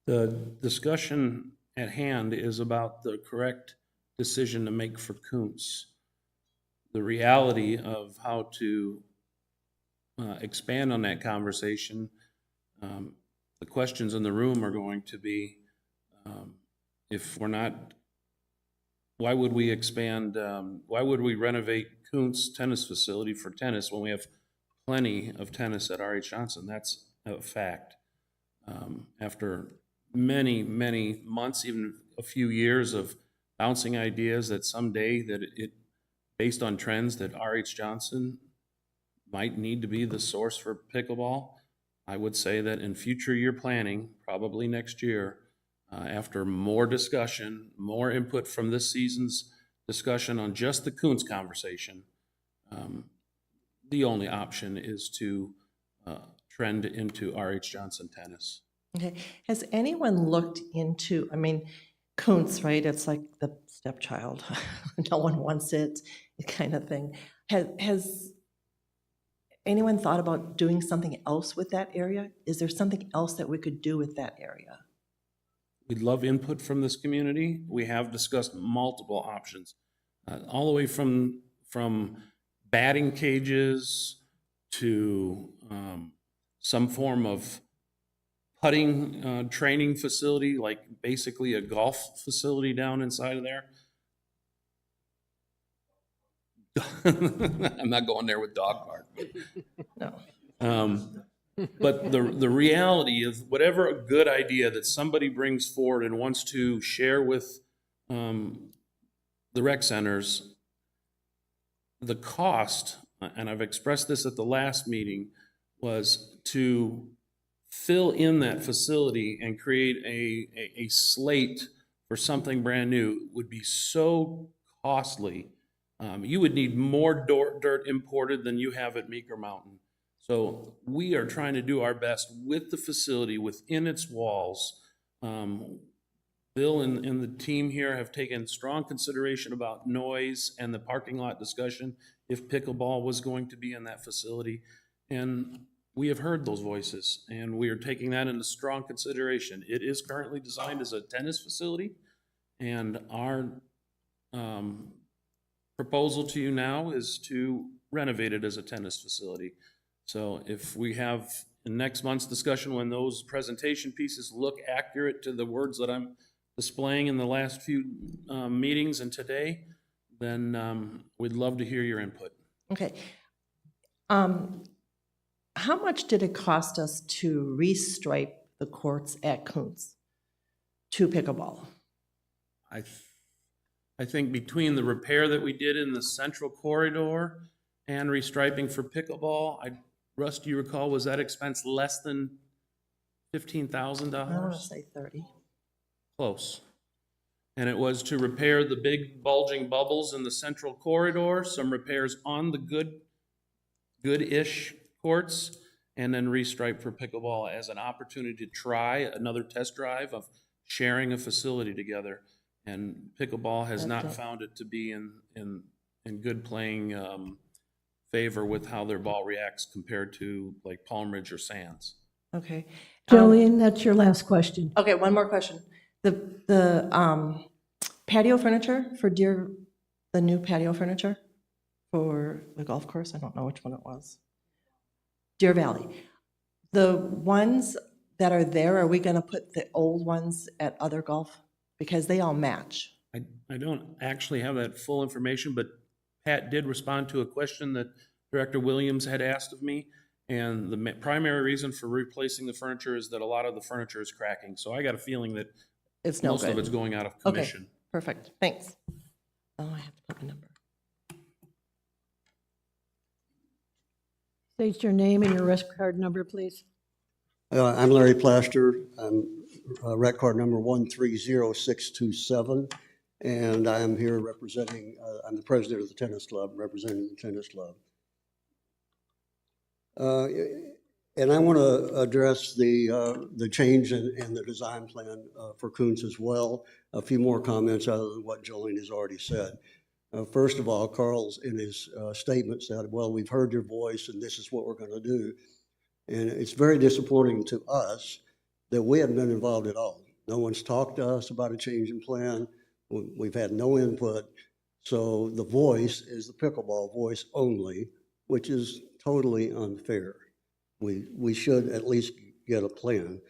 The discussion at hand is about the correct decision to make for Kuntz. The reality of how to expand on that conversation, the questions in the room are going to be, if we're not, why would we expand, why would we renovate Kuntz tennis facility for tennis when we have plenty of tennis at R.H. Johnson? That's a fact. After many, many months, even a few years of bouncing ideas that someday that it based on trends that R.H. Johnson might need to be the source for pickleball, I would say that in future year planning, probably next year, after more discussion, more input from this season's discussion on just the Kuntz conversation, the only option is to trend into R.H. Johnson tennis. Okay, has anyone looked into, Kuntz, right, it's like the stepchild, no one wants it, kind of thing. Has anyone thought about doing something else with that area? Is there something else that we could do with that area? We'd love input from this community. We have discussed multiple options, all the way from batting cages to some form of putting training facility, like basically a golf facility down inside of there. I'm not going there with dog park. No. But the reality is, whatever a good idea that somebody brings forward and wants to share with the rec centers, the cost, and I've expressed this at the last meeting, was to fill in that facility and create a slate for something brand new would be so costly. You would need more dirt imported than you have at Meeker Mountain. So we are trying to do our best with the facility within its walls. Bill and the team here have taken strong consideration about noise and the parking lot discussion if pickleball was going to be in that facility. And we have heard those voices, and we are taking that into strong consideration. It is currently designed as a tennis facility, and our proposal to you now is to renovate it as a tennis facility. So if we have in next month's discussion, when those presentation pieces look accurate to the words that I'm displaying in the last few meetings and today, then we'd love to hear your input. Okay. How much did it cost us to restripe the courts at Kuntz to pickleball? I think between the repair that we did in the central corridor and restriping for pickleball, Russ, do you recall, was that expense less than $15,000? I want to say 30. Close. And it was to repair the big bulging bubbles in the central corridor, some repairs on the good-ish courts, and then restripe for pickleball as an opportunity to try another test drive of sharing a facility together. And pickleball has not found it to be in good playing favor with how their ball reacts compared to like Palm Ridge or Sands. Okay. Jolene, that's your last question. Okay, one more question. The patio furniture for the new patio furniture for the golf course, I don't know which one it was. Deer Valley. The ones that are there, are we going to put the old ones at other golf? Because they all match. I don't actually have that full information, but Pat did respond to a question that Director Williams had asked of me. And the primary reason for replacing the furniture is that a lot of the furniture is cracking. So I got a feeling that It's no most of good. it's going out of Okay, commission. perfect, thanks. Oh, I have to put my number. State your name and your rec card number, please. I'm Larry Plaster. I'm rec card number 130627, and I'm here representing, I'm the president of the tennis club, representing the tennis club. And I want to address the change in the design plan for Coons as well. A few more comments other than what Jolene has already said. First of all, Carl's in his statement said, well, we've heard your voice and this is what we're going to do. And it's very disappointing to us that we haven't been involved at all. No one's talked to us about a change in plan. We've had no input. So the voice is the pickleball voice only, which is totally unfair. We should at least get a plan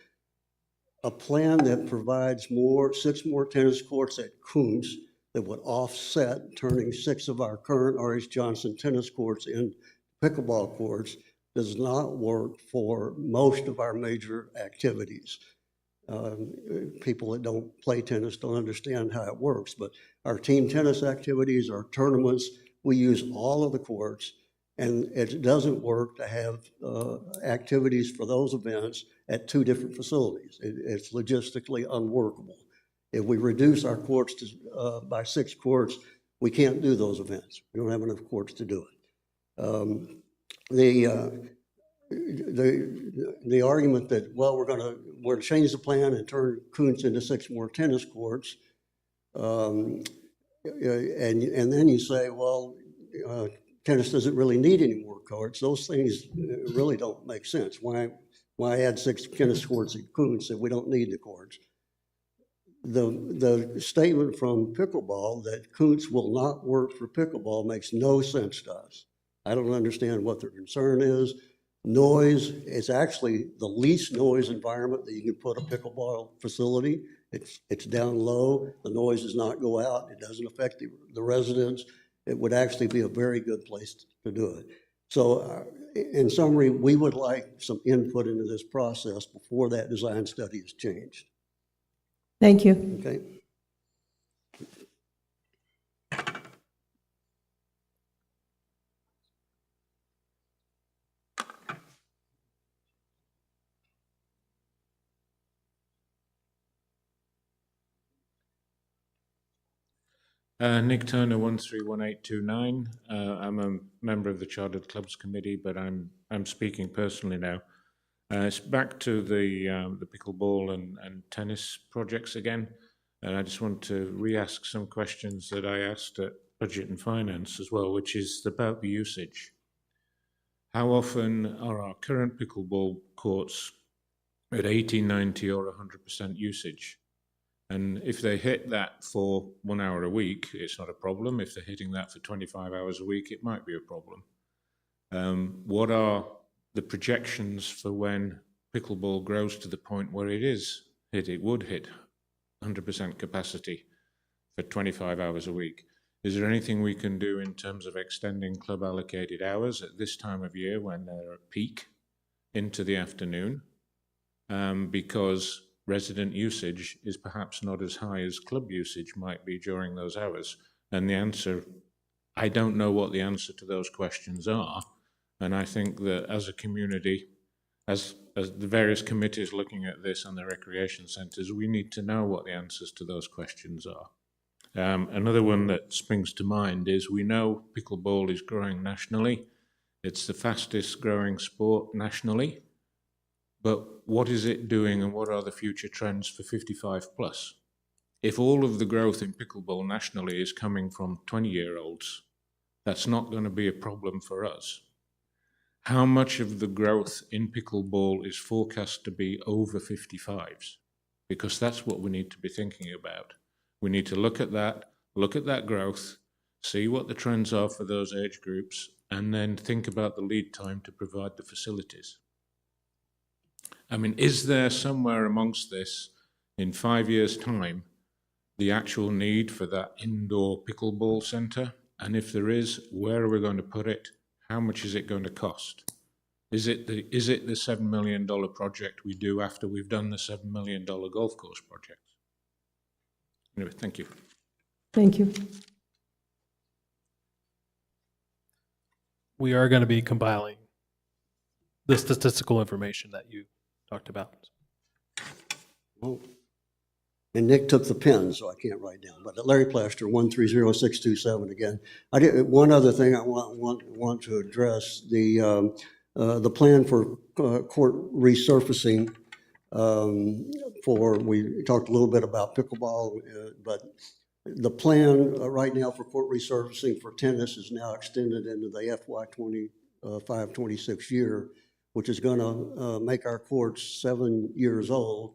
that provides 6 more tennis courts at Coons that would offset turning 6 of our current R.H. Johnson tennis courts into pickleball courts does not work for most of our major activities. People that don't play tennis don't understand how it works, but our team tennis activities, our tournaments, we use all of the courts, and it doesn't work to have activities for those events at 2 different facilities. It's logistically unworkable. If we reduce our courts by 6 courts, we can't do those events. We don't have enough courts to do it. The argument that, well, we're going to change the plan and turn Coons into 6 more tennis courts, and then you say, well, tennis doesn't really need any more courts. Those things really don't make sense. Why add 6 tennis courts at Coons if we don't need the courts? The statement from pickleball that Coons will not work for pickleball makes no sense to us. I don't understand what their concern is. Noise is actually the least noise environment that you can put a pickleball facility. It's down low. The noise does not go out. It doesn't affect the residents. It would actually be a very good place to do it. So in summary, we would like some input into this process before that design study is changed. Thank you. Okay. Nick Turner, 131829. I'm a member of the Chartered Clubs Committee, but I'm speaking personally now. It's back to the pickleball and tennis projects again, and I just want to re-ask some questions that I asked at Budget and Finance as well, which is about the usage. How often are our current pickleball courts at 80, 90 or 100% usage? And if they hit that for 1 hour a week, it's not a problem. If they're hitting that for 25 hours a week, it might be a problem. What are the projections for when pickleball grows to the point where it would hit 100% capacity for 25 hours a week? Is there anything we can do in terms of extending club allocated hours at this time of year when they're at peak into the afternoon? Because resident usage is perhaps not as high as club usage might be during those hours. And the answer, I don't know what the answer to those questions are. And I think that as a community, as the various committees looking at this and the recreation centres, we need to know what the answers to those questions are. Another one that springs to mind is we know pickleball is growing nationally. It's the fastest growing sport nationally. But what is it doing and what are the future trends for 55 plus? If all of the growth in pickleball nationally is coming from 20-year-olds, that's not going to be a problem for us. How much of the growth in pickleball is forecast to be over 55s? because that's what we need to be thinking about. We need to look at that growth, see what the trends are for those age groups, and then think about the lead time to provide the facilities. I mean, is there somewhere amongst this, in 5 years' time, the actual need for that indoor pickleball centre? And if there is, where are we going to put it? How much is it going to cost? Is it the $7 million project we do after we've done the $7 million golf course project? Anyway, thank you. Thank you. We are going to be compiling the statistical information that you talked about. Oh. And Nick took the pen, so I can't write down. But Larry Plaster, 130-627 again. One other thing I want to address, the plan for court resurfacing. We talked a little bit about pickleball, but the plan right now for court resurfacing for tennis is now extended into the FY 25-26 year, which is going to make our courts 7 years old,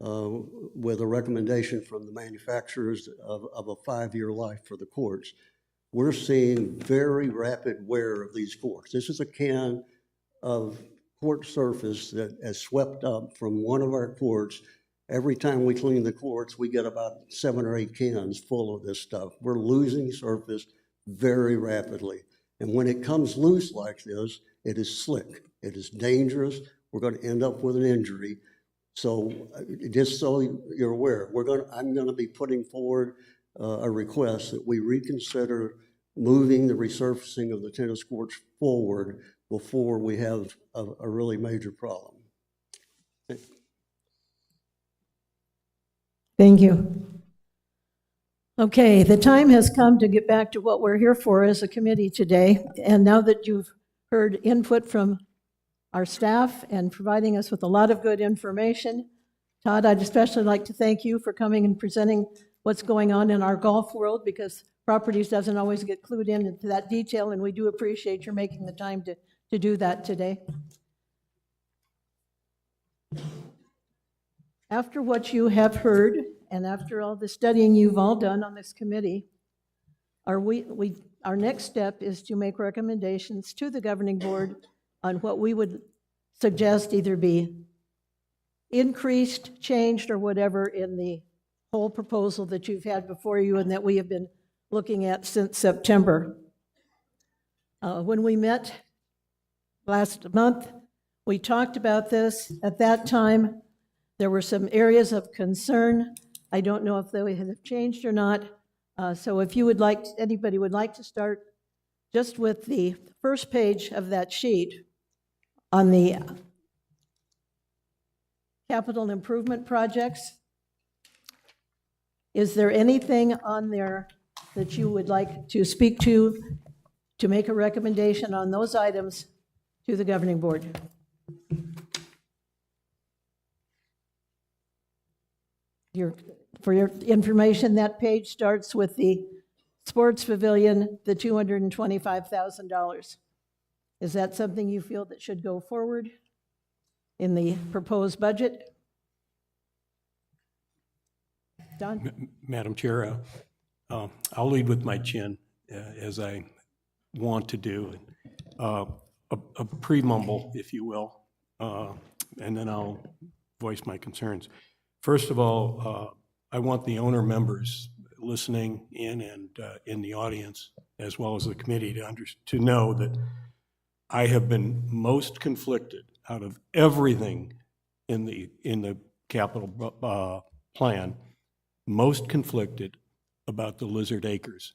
with a recommendation from the manufacturers of a 5-year life for the courts. We're seeing very rapid wear of these courts. This is a can of court surface that has swept up from one of our courts. Every time we clean the courts, we get about 7 or 8 cans full of this stuff. We're losing surface very rapidly. And when it comes loose like this, it is slick. It is dangerous. We're going to end up with an injury. So just so you're aware, I'm going to be putting forward a request that we reconsider moving the resurfacing of the tennis courts forward before we have a really major problem. Thank you. Okay, the time has come to get back to what we're here for as a committee today. And now that you've heard input from our staff and providing us with a lot of good information, Todd, I'd especially like to thank you for coming and presenting what's going on in our golf world, because properties doesn't always get clued into that detail, and we do appreciate your making the time to do that today. After what you have heard, and after all the studying you've all done on this committee, our next step is to make recommendations to the governing board on what we would suggest either be increased, changed, or whatever in the whole proposal that you've had before you and that we have been looking at since September. When we met last month, we talked about this. At that time, there were some areas of concern. I don't know if they have changed or not. So if you would like, anybody would like to start just with the first page of that sheet on the capital improvement projects. Is there anything on there that you would like to speak to make a recommendation on those items to the governing board? For your information, that page starts with the sports pavilion, the $225,000. Is that something you feel that should go forward in the proposed budget? Don? Madam Chair, I'll lead with my chin, as I want to do, a pre-mumble, if you will, and then I'll voice my concerns. First of all, I want the owner members listening in and in the audience, as well as the committee, to know that I have been most conflicted out of everything in the capital plan, most conflicted about the Lizard Acres.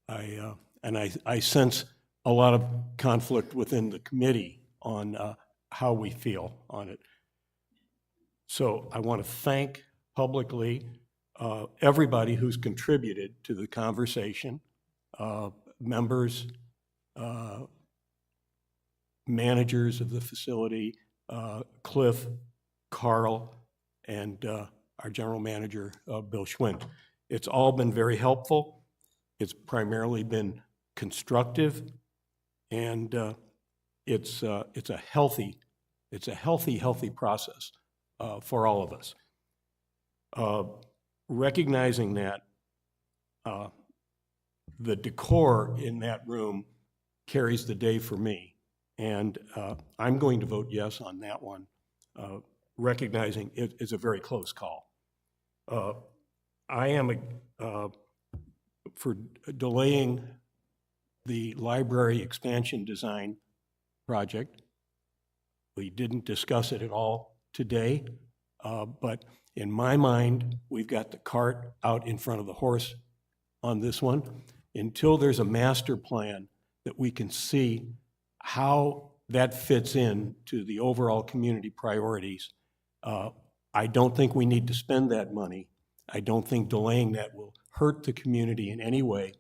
I sense a lot of conflict within the committee on how we feel on it. So I want to thank publicly everybody who's contributed to the conversation, members, managers of the facility, Cliff, Carl, and our general manager, Bill Schwint. It's all been very helpful. It's primarily been constructive, and it's a healthy process for all of us. Recognizing that the decor in that room carries the day for me, and I'm going to vote yes on that one, recognizing it is a very close call. I am for delaying the library expansion design project. We didn't discuss it at all today, but in my mind, we've got the cart out in front of the horse on this one. Until there's a master plan that we can see how that fits in to the overall community priorities, I don't think we need to spend that money. I don't think delaying that will hurt the community in any way.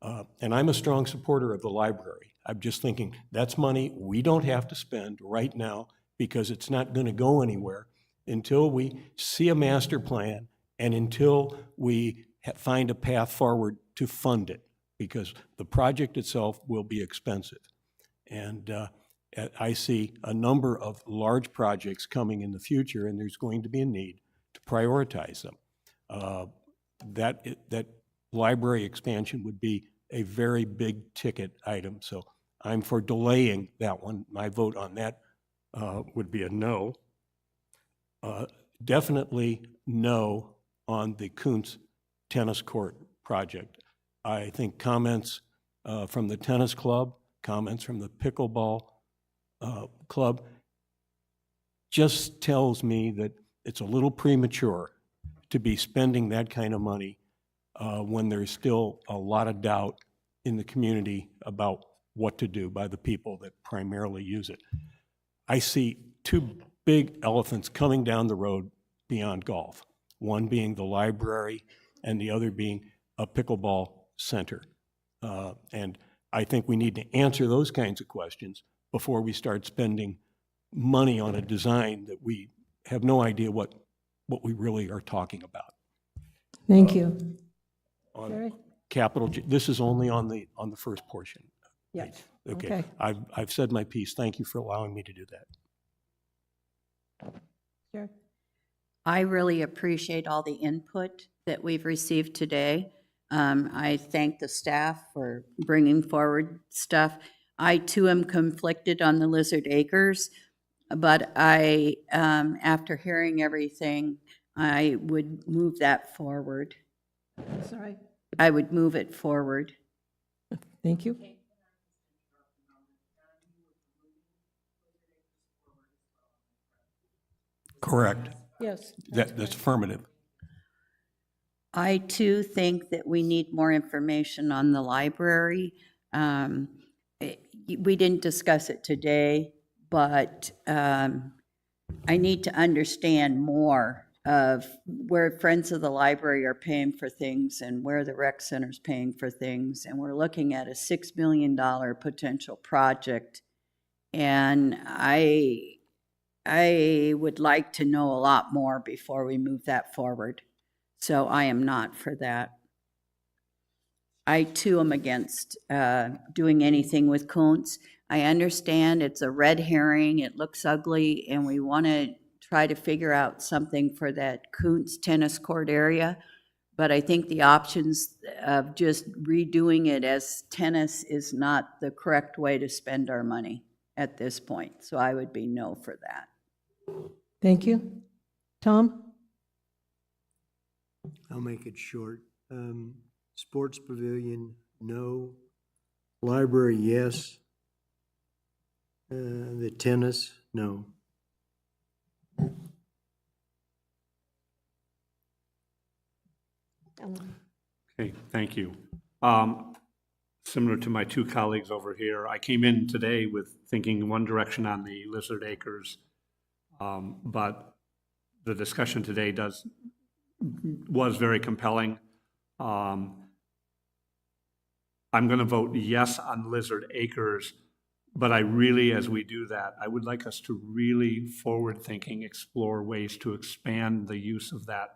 And I'm a strong supporter of the library. I'm just thinking that's money we don't have to spend right now because it's not going to go anywhere until we see a master plan and until we find a path forward to fund it, because the project itself will be expensive. And I see a number of large projects coming in the future, and there's going to be a need to prioritize them. That library expansion would be a very big ticket item, so I'm for delaying that one. My vote on that would be a no. Definitely no on the Kuntz tennis court project. I think comments from the tennis club, comments from the pickleball club just tells me that it's a little premature to be spending that kind of money when there's still a lot of doubt in the community about what to do by the people that primarily use it. I see two big elephants coming down the road beyond golf, one being the library and the other being a pickleball center. And I think we need to answer those kinds of questions before we start spending money on a design that we have no idea what we really are talking about. Thank you. On Jerry? capital, this is only on the first portion. Yes. Okay. I've said my piece. Thank you for allowing me to do that. Sure. I really appreciate all the input that we've received today. I thank the staff for bringing forward stuff. I too am conflicted on the Lizard Acres, but after hearing everything, I would move that forward. Sorry. I would move it forward. Thank you. Correct. Yes. That's affirmative. I too think that we need more information on the library. We didn't discuss it today, but I need to understand more of where Friends of the Library are paying for things and where the rec center's paying for things. And we're looking at a $6 million potential project. And I would like to know a lot more before we move that forward. So I am not for that. I too am against doing anything with Kuntz. I understand it's a red herring, it looks ugly, and we want to try to figure out something for that Kuntz tennis court area. But I think the options of just redoing it as tennis is not the correct way to spend our money at this point. So I would be no for that. Thank you. Tom? I'll make it short. Sports pavilion, no. Library, yes. The tennis, no. Okay, thank you. Similar to my two colleagues over here, I came in today with thinking one direction on the Lizard Acres, but the discussion today was very compelling. I'm going to vote yes on Lizard Acres, but I really, as we do that, I would like us to really forward-thinking explore ways to expand the use of that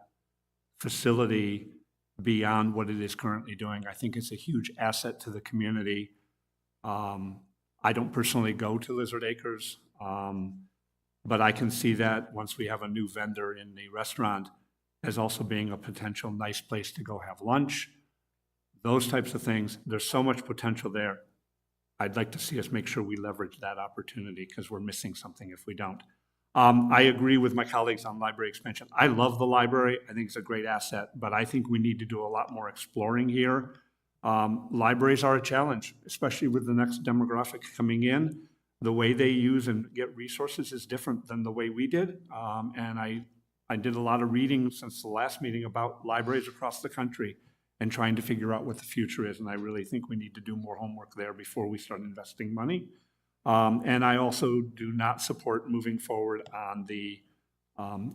facility beyond what it is currently doing. I think it's a huge asset to the community. I don't personally go to Lizard Acres, but I can see that once we have a new vendor in the restaurant, as also being a potential nice place to go have lunch, those types of things. There's so much potential there. I'd like to see us make sure we leverage that opportunity because we're missing something if we don't. I agree with my colleagues on library expansion. I love the library. I think it's a great asset, but I think we need to do a lot more exploring here. Libraries are a challenge, especially with the next demographic coming in. The way they use and get resources is different than the way we did. And I did a lot of reading since the last meeting about libraries across the country and trying to figure out what the future is. And I really think we need to do more homework there before we start investing money. And I also do not support moving forward on the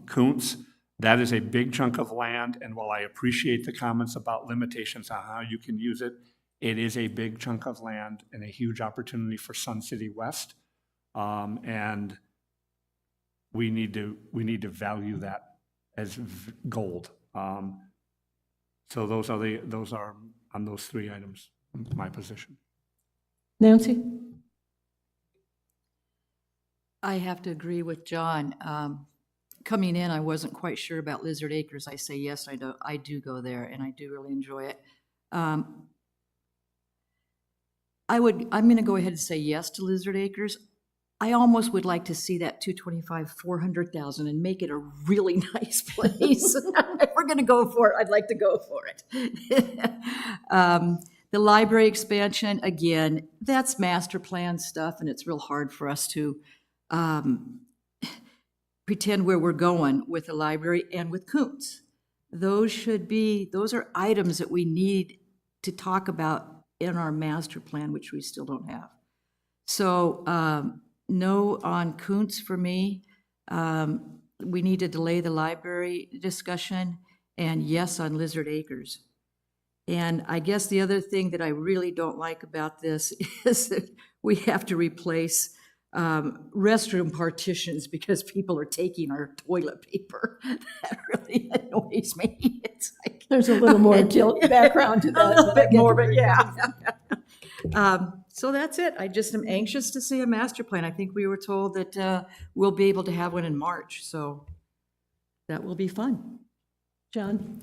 Kuntz. That is a big chunk of land, and while I appreciate the comments about limitations on how you can use it, it is a big chunk of land and a huge opportunity for Sun City West. And we need to value that as gold. So those are on those three items, my position. Nancy? I have to agree with John. Coming in, I wasn't quite sure about Lizard Acres. I say yes, I do go there, and I do really enjoy it. I'm going to go ahead and say yes to Lizard Acres. I almost would like to see that 225, 400,000 and make it a really nice place. If we're going to go for it, I'd like to go for it. The library expansion, again, that's master plan stuff, and it's real hard for us to pretend where we're going with the library and with Kuntz. Those are items that we need to talk about in our master plan, which we still don't have. So no on Kuntz for me. We need to delay the library discussion, and yes on Lizard Acres. And I guess the other thing that I really don't like about this is that we have to replace restroom partitions because people are taking our toilet paper. That really annoys me. It's like, There's a little more background to that. A little bit more, but yeah. So that's it. I just am anxious to see a master plan. I think we were told that we'll be able to have one in March, so that will be fun. John?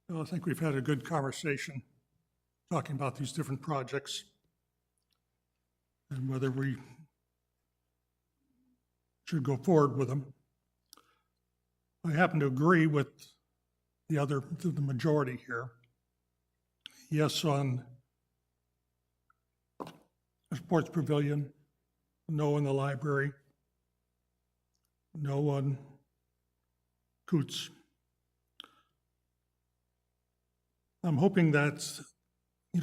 Well, I think we've had a good conversation talking about these different projects and whether we should go forward with them. I happen to agree with the majority here. Yes on the sports pavilion, no on the library, no on Coots. I'm hoping that,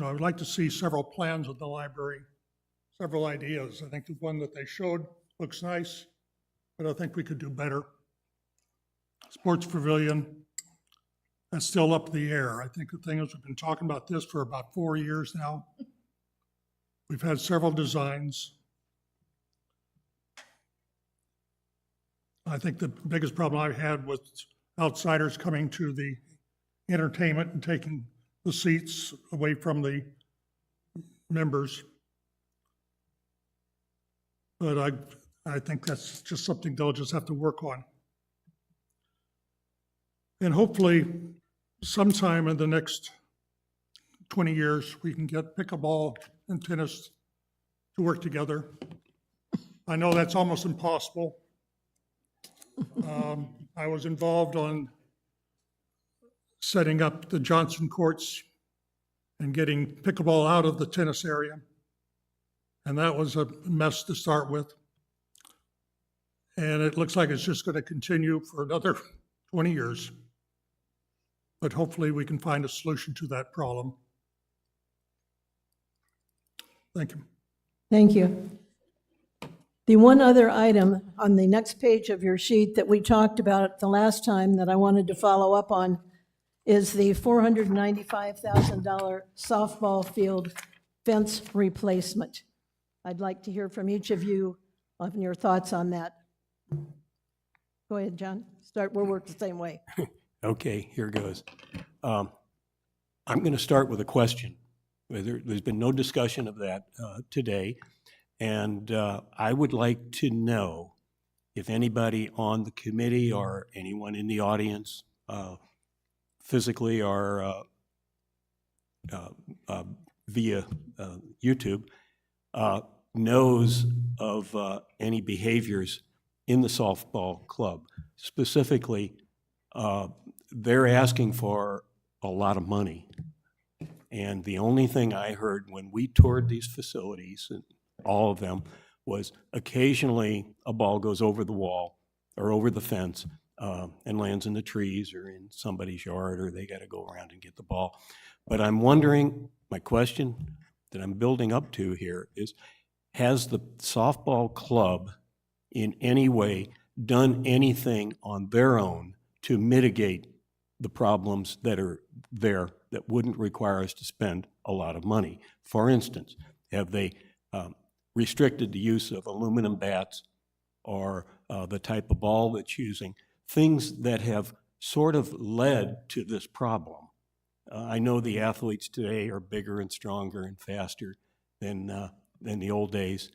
I would like to see several plans of the library, several ideas. I think the one that they showed looks nice, but I think we could do better. Sports pavilion, that's still up in the air. I think the thing is, we've been talking about this for about 4 years now. We've had several designs. I think the biggest problem I've had was outsiders coming to the entertainment and taking the seats away from the members. But I think that's just something they'll just have to work on. And hopefully, sometime in the next 20 years, we can get pickleball and tennis to work together. I know that's almost impossible. I was involved on setting up the Johnson courts and getting pickleball out of the tennis area. And that was a mess to start with. And it looks like it's just going to continue for another 20 years. But hopefully we can find a solution to that problem. Thank you. Thank you. The one other item on the next page of your sheet that we talked about the last time that I wanted to follow up on is the $495,000 softball field fence replacement. I'd like to hear from each of you on your thoughts on that. Go ahead, John. We'll work the same way. Okay, here goes. I'm going to start with a question. There's been no discussion of that today, and I would like to know if anybody on the committee or anyone in the audience, physically or via YouTube, knows of any behaviors in the softball club. Specifically, they're asking for a lot of money. And the only thing I heard when we toured these facilities, and all of them, was occasionally a ball goes over the wall or over the fence and lands in the trees or in somebody's yard, or they got to go around and get the ball. But I'm wondering, my question that I'm building up to here is, has the softball club in any way done anything on their own to mitigate the problems that are there that wouldn't require us to spend a lot of money? For instance, have they restricted the use of aluminum bats or the type of ball that's using, things that have sort of led to this problem? I know the athletes today are bigger and stronger and faster than the old days,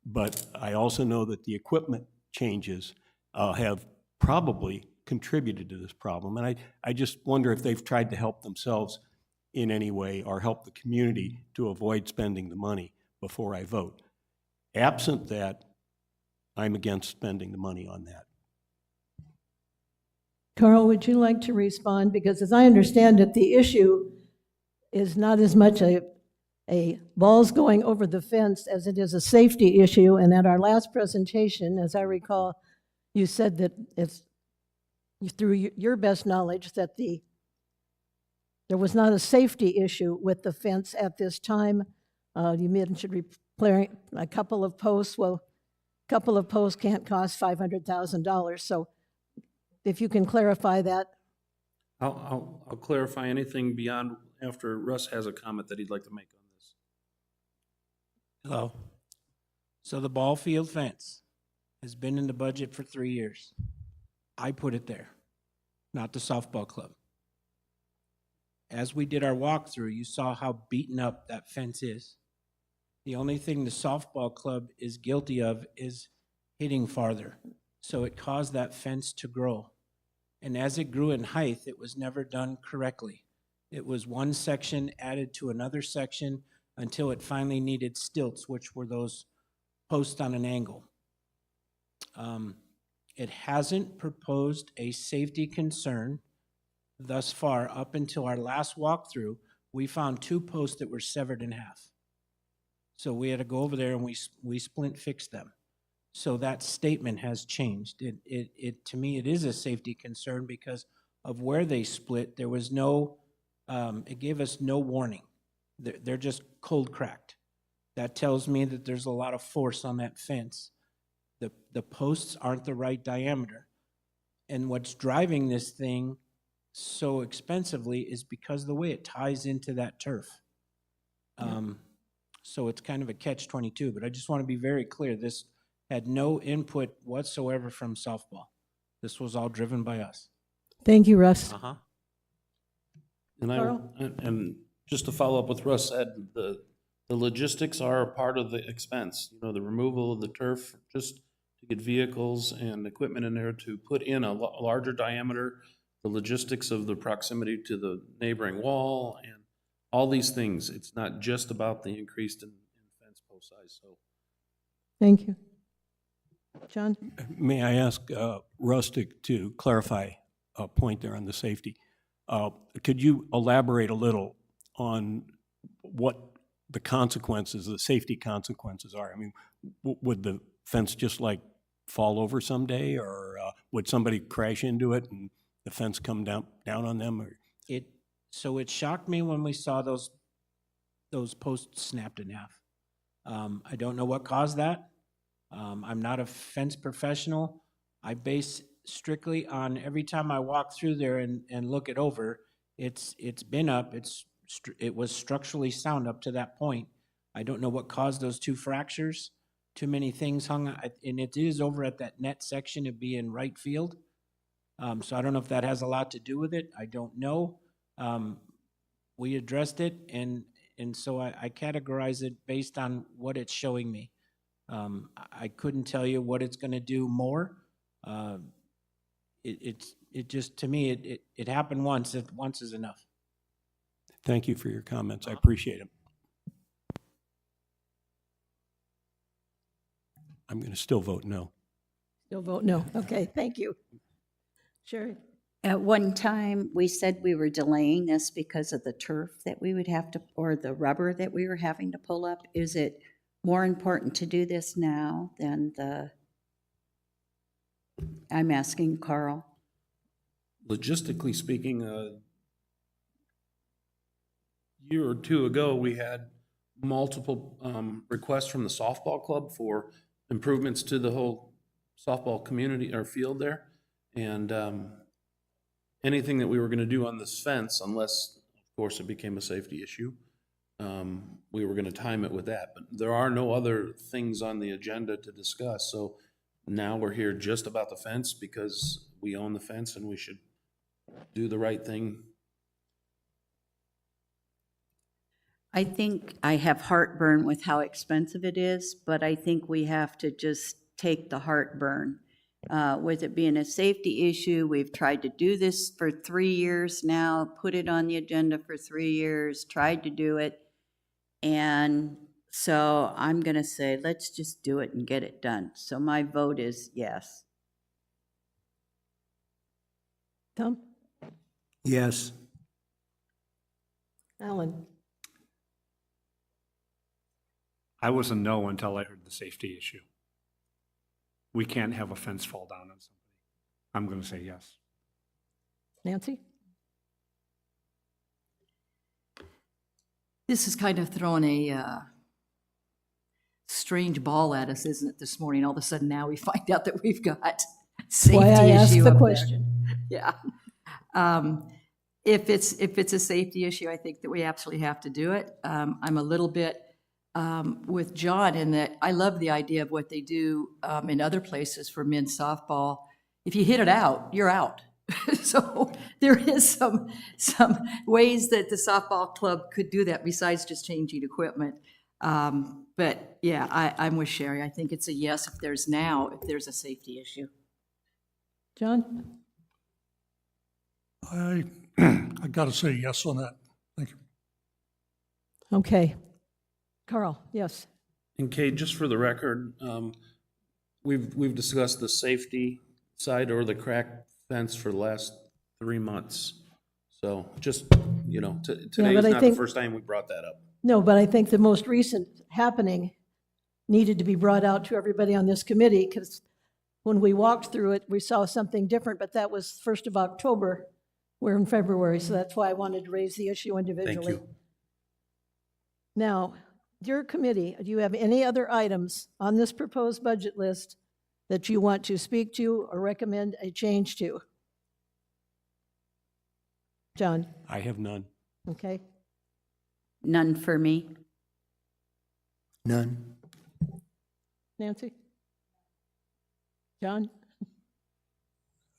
but I also know that the equipment changes have probably contributed to this problem. And I just wonder if they've tried to help themselves in any way or help the community to avoid spending the money before I vote. Absent that, I'm against spending the money on that. Carl, would you like to respond? Because as I understand it, the issue is not as much a balls going over the fence as it is a safety issue. And at our last presentation, as I recall, you said that it's through your best knowledge that there was not a safety issue with the fence at this time. You mentioned repairing a couple of posts. Well, a couple of posts can't cost $500,000. So if you can clarify that. I'll clarify anything beyond after Russ has a comment that he'd like to make on this. Hello. So the ball field fence has been in the budget for 3 years. I put it there, not the softball club. As we did our walkthrough, you saw how beaten up that fence is. The only thing the softball club is guilty of is hitting farther. So it caused that fence to grow. And as it grew in height, it was never done correctly. It was one section added to another section until it finally needed stilts, which were those posts on an angle. It hasn't proposed a safety concern thus far. Up until our last walkthrough, we found 2 posts that were severed in half. So we had to go over there and we splint fixed them. So that statement has changed. To me, it is a safety concern because of where they split. There was no, it gave us no warning. They're just cold cracked. That tells me that there's a lot of force on that fence. The posts aren't the right diameter. And what's driving this thing so expensively is because of the way it ties into that turf. So it's kind of a catch-22, but I just want to be very clear. This had no input whatsoever from softball. This was all driven by us. Thank you, Russ. And just to follow up what Russ said, the logistics are a part of the expense. You know, the removal of the turf, just to get vehicles and equipment in there to put in a larger diameter, the logistics of the proximity to the neighboring wall, and all these things. It's not just about the increased in fence post size. So, thank you. John? May I ask Russ to clarify a point there on the safety? Could you elaborate a little on what the consequences, the safety consequences are? I mean, would the fence just like fall over someday, or would somebody crash into it and the fence come down on them? Or? So it shocked me when we saw those posts snapped in half. I don't know what caused that. I'm not a fence professional. I base strictly on every time I walk through there and look it over. It's been up. It was structurally sound up to that point. I don't know what caused those 2 fractures. Too many things hung, and it is over at that net section. It'd be in right field. So I don't know if that has a lot to do with it. I don't know. We addressed it, and so I categorize it based on what it's showing me. I couldn't tell you what it's going to do more. It just, to me, it happened once. Once is enough. Thank you for your comments. I appreciate them. I'm going to still vote no. Still vote no. Okay, thank you. Sherry? At one time, we said we were delaying this because of the turf that we would have to, or the rubber that we were having to pull up. Is it more important to do this now than I'm asking Carl. Logistically speaking, a year or two ago, we had multiple requests from the softball club for improvements to the whole softball community or field there. And anything that we were going to do on this fence, unless, of course, it became a safety issue, we were going to time it with that. But there are no other things on the agenda to discuss. So now we're here just about the fence because we own the fence and we should do the right thing. I think I have heartburn with how expensive it is, but I think we have to just take the heartburn. With it being a safety issue, we've tried to do this for 3 years now, put it on the agenda for 3 years, tried to do it. And so I'm going to say, let's just do it and get it done. So my vote is yes. Tom? Yes. Alan? I was a no until I heard the safety issue. We can't have a fence fall down on somebody. I'm going to say yes. Nancy? This is kind of throwing a strange ball at us, isn't it, this morning? All of a sudden now we find out that we've got safety Why I asked issue the up there. question. Yeah. If it's a safety issue, I think that we absolutely have to do it. I'm a little bit with John in that I love the idea of what they do in other places for men's softball. If you hit it out, you're out. So there is some ways that the softball club could do that besides just changing equipment. But yeah, I'm with Sherry. I think it's a yes if there's a safety issue. John? I got to say yes on that. Thank you. Okay. Carl, yes. And Kate, just for the record, we've discussed the safety side or the crack fence for the last 3 months. So just, today is but I not the think- first time we brought that up. No, but I think the most recent happening needed to be brought out to everybody on this committee, because when we walked through it, we saw something different, but that was 1st of October. We're in February, so that's why I wanted to raise the issue individually. Thank you. Now, dear committee, do you have any other items on this proposed budget list that you want to speak to or recommend a change to? John? I have none. Okay. None for me. None. Nancy? John?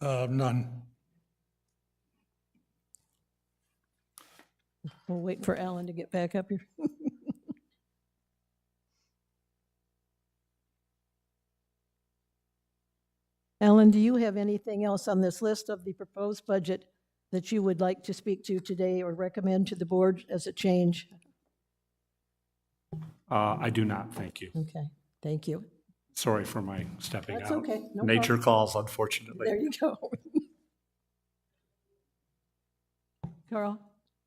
None. We'll wait for Alan to get back up here. Alan, do you have anything else on this list of the proposed budget that you would like to speak to today or recommend to the board as a change? I do not, thank you. Okay, thank you. Sorry for my stepping out. That's okay. No Nature problem. calls, unfortunately. There you go. Carl?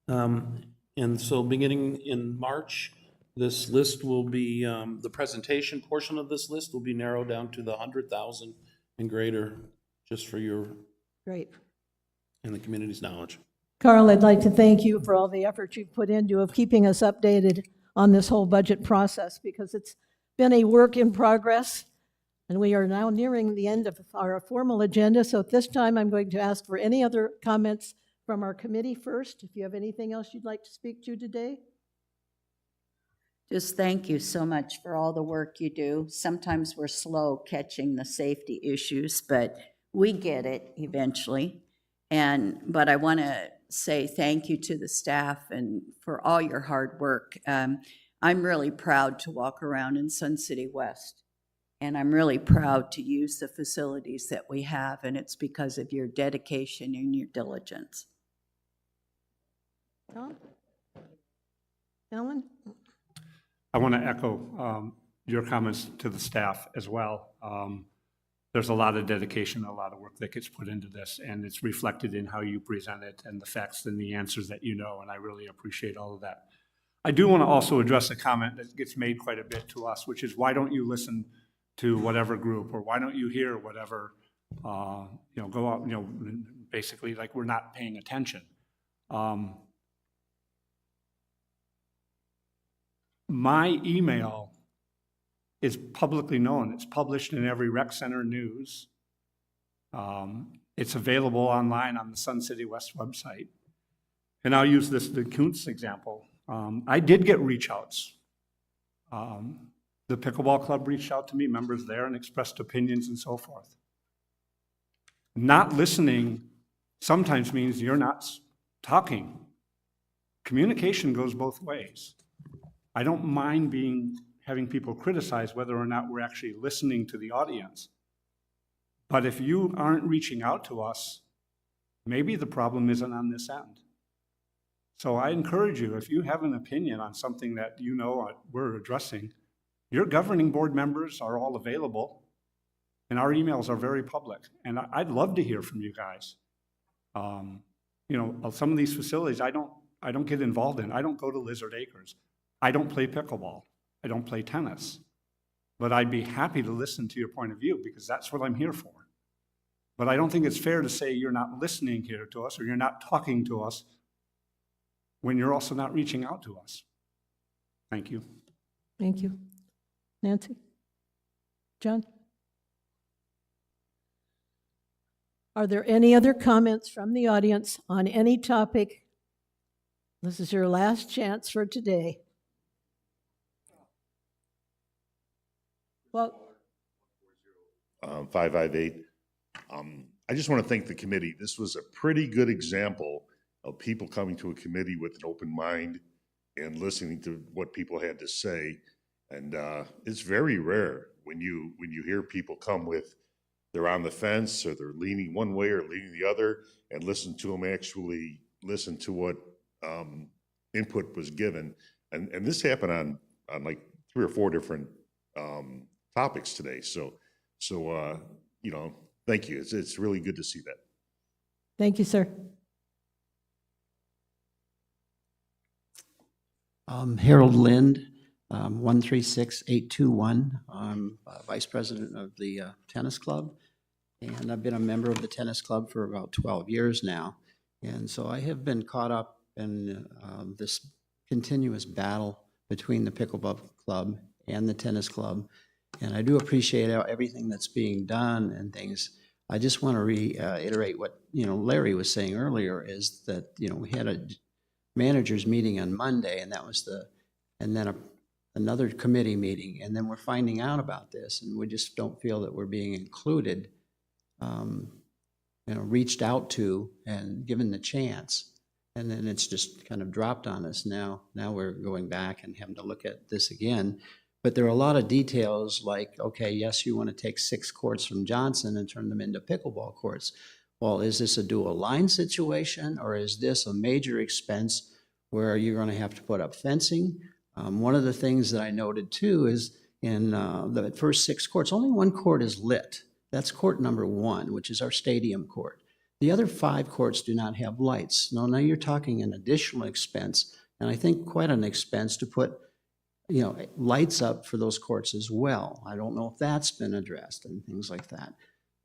And so beginning in March, this list will be, the presentation portion of this list will be narrowed down to the 100,000 and greater, just for your Great. and the community's knowledge. Carl, I'd like to thank you for all the effort you've put into of keeping us updated on this whole budget process, because it's been a work in progress, and we are now nearing the end of our formal agenda. So at this time, I'm going to ask for any other comments from our committee first. If you have anything else you'd like to speak to today? Just thank you so much for all the work you do. Sometimes we're slow catching the safety issues, but we get it eventually. But I want to say thank you to the staff and for all your hard work. I'm really proud to walk around in Sun City West. And I'm really proud to use the facilities that we have, and it's because of your dedication and your diligence. Tom? Ellen? I want to echo your comments to the staff as well. There's a lot of dedication, a lot of work that gets put into this, and it's reflected in how you present it and the facts and the answers that you know, and I really appreciate all of that. I do want to also address a comment that gets made quite a bit to us, which is, why don't you listen to whatever group, or why don't you hear whatever, go out, basically like we're not paying attention. My email is publicly known. It's published in every rec center news. It's available online on the Sun City West website. And I'll use the Kuntz example. I did get reach outs. The pickleball club reached out to me, members there, and expressed opinions and so forth. Not listening sometimes means you're not talking. Communication goes both ways. I don't mind having people criticize whether or not we're actually listening to the audience. But if you aren't reaching out to us, maybe the problem isn't on this end. So I encourage you, if you have an opinion on something that you know we're addressing, your governing board members are all available, and our emails are very public. And I'd love to hear from you guys. Some of these facilities I don't get involved in. I don't go to Lizard Acres. I don't play pickleball. I don't play tennis. But I'd be happy to listen to your point of view, because that's what I'm here for. But I don't think it's fair to say you're not listening here to us, or you're not talking to us, when you're also not reaching out to us. Thank you. Thank you. Nancy? John? Are there any other comments from the audience on any topic? This is your last chance for today. Well, 558. I just want to thank the committee. This was a pretty good example of people coming to a committee with an open mind and listening to what people had to say. And it's very rare when you hear people come with, they're on the fence, or they're leaning one way or leaning the other, and listen to them actually listen to what input was given. And this happened on like 3 or 4 different topics today. So thank you. It's really good to see that. thank you, sir. Harold Lind, 136821. I'm Vice President of the Tennis Club, and I've been a member of the Tennis Club for about 12 years now. And so I have been caught up in this continuous battle between the Pickleball Club and the Tennis Club. And I do appreciate everything that's being done and things. I just want to reiterate what, Larry was saying earlier, is that, we had a managers meeting on Monday, and that was and then another committee meeting, and then we're finding out about this, and we just don't feel that we're being included, reached out to and given the chance, and then it's just kind of dropped on us now. Now we're going back and having to look at this again. But there are a lot of details like, okay, yes, you want to take 6 courts from Johnson and turn them into pickleball courts. Well, is this a dual line situation, or is this a major expense where you're going to have to put up fencing? One of the things that I noted too is in the first 6 courts, only 1 court is lit. That's court number 1, which is our stadium court. The other 5 courts do not have lights. Now you're talking an additional expense, and I think quite an expense to put lights up for those courts as well. I don't know if that's been addressed and things like that.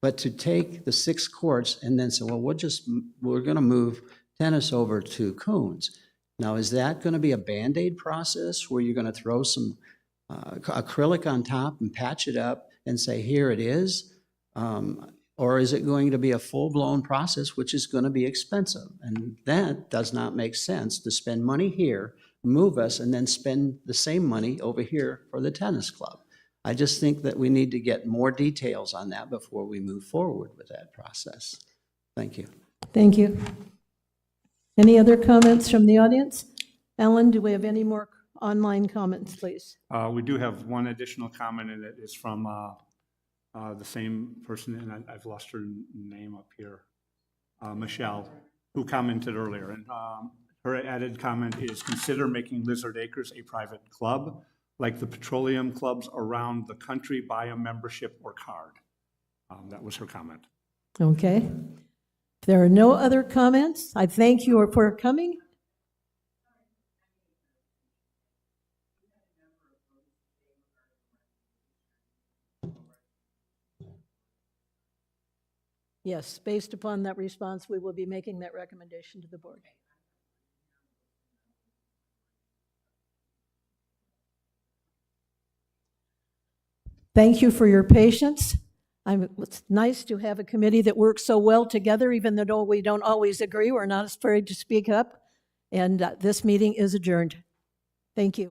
But to take the 6 courts and then say, well, we're going to move tennis over to Coons. Now, is that going to be a Band-Aid process where you're going to throw some acrylic on top and patch it up and say, here it is? Or is it going to be a full-blown process, which is going to be expensive? And that does not make sense, to spend money here, move us, and then spend the same money over here for the tennis club. I just think that we need to get more details on that before we move forward with that process. Thank you. Thank you. Any other comments from the audience? Ellen, do we have any more online comments, please. We do have one additional comment, and it is from the same person, and I've lost her name up here, Michelle, who commented earlier. And her added comment is, consider making Lizard Acres a private club, like the petroleum clubs around the country, buy a membership or card. That was her comment. Okay. If there are no other comments, I thank you for coming. Yes, based upon that response, we will be making that recommendation to the board. Thank you for your patience. It's nice to have a committee that works so well together, even though we don't always agree. We're not afraid to speak up. And this meeting is adjourned. Thank you.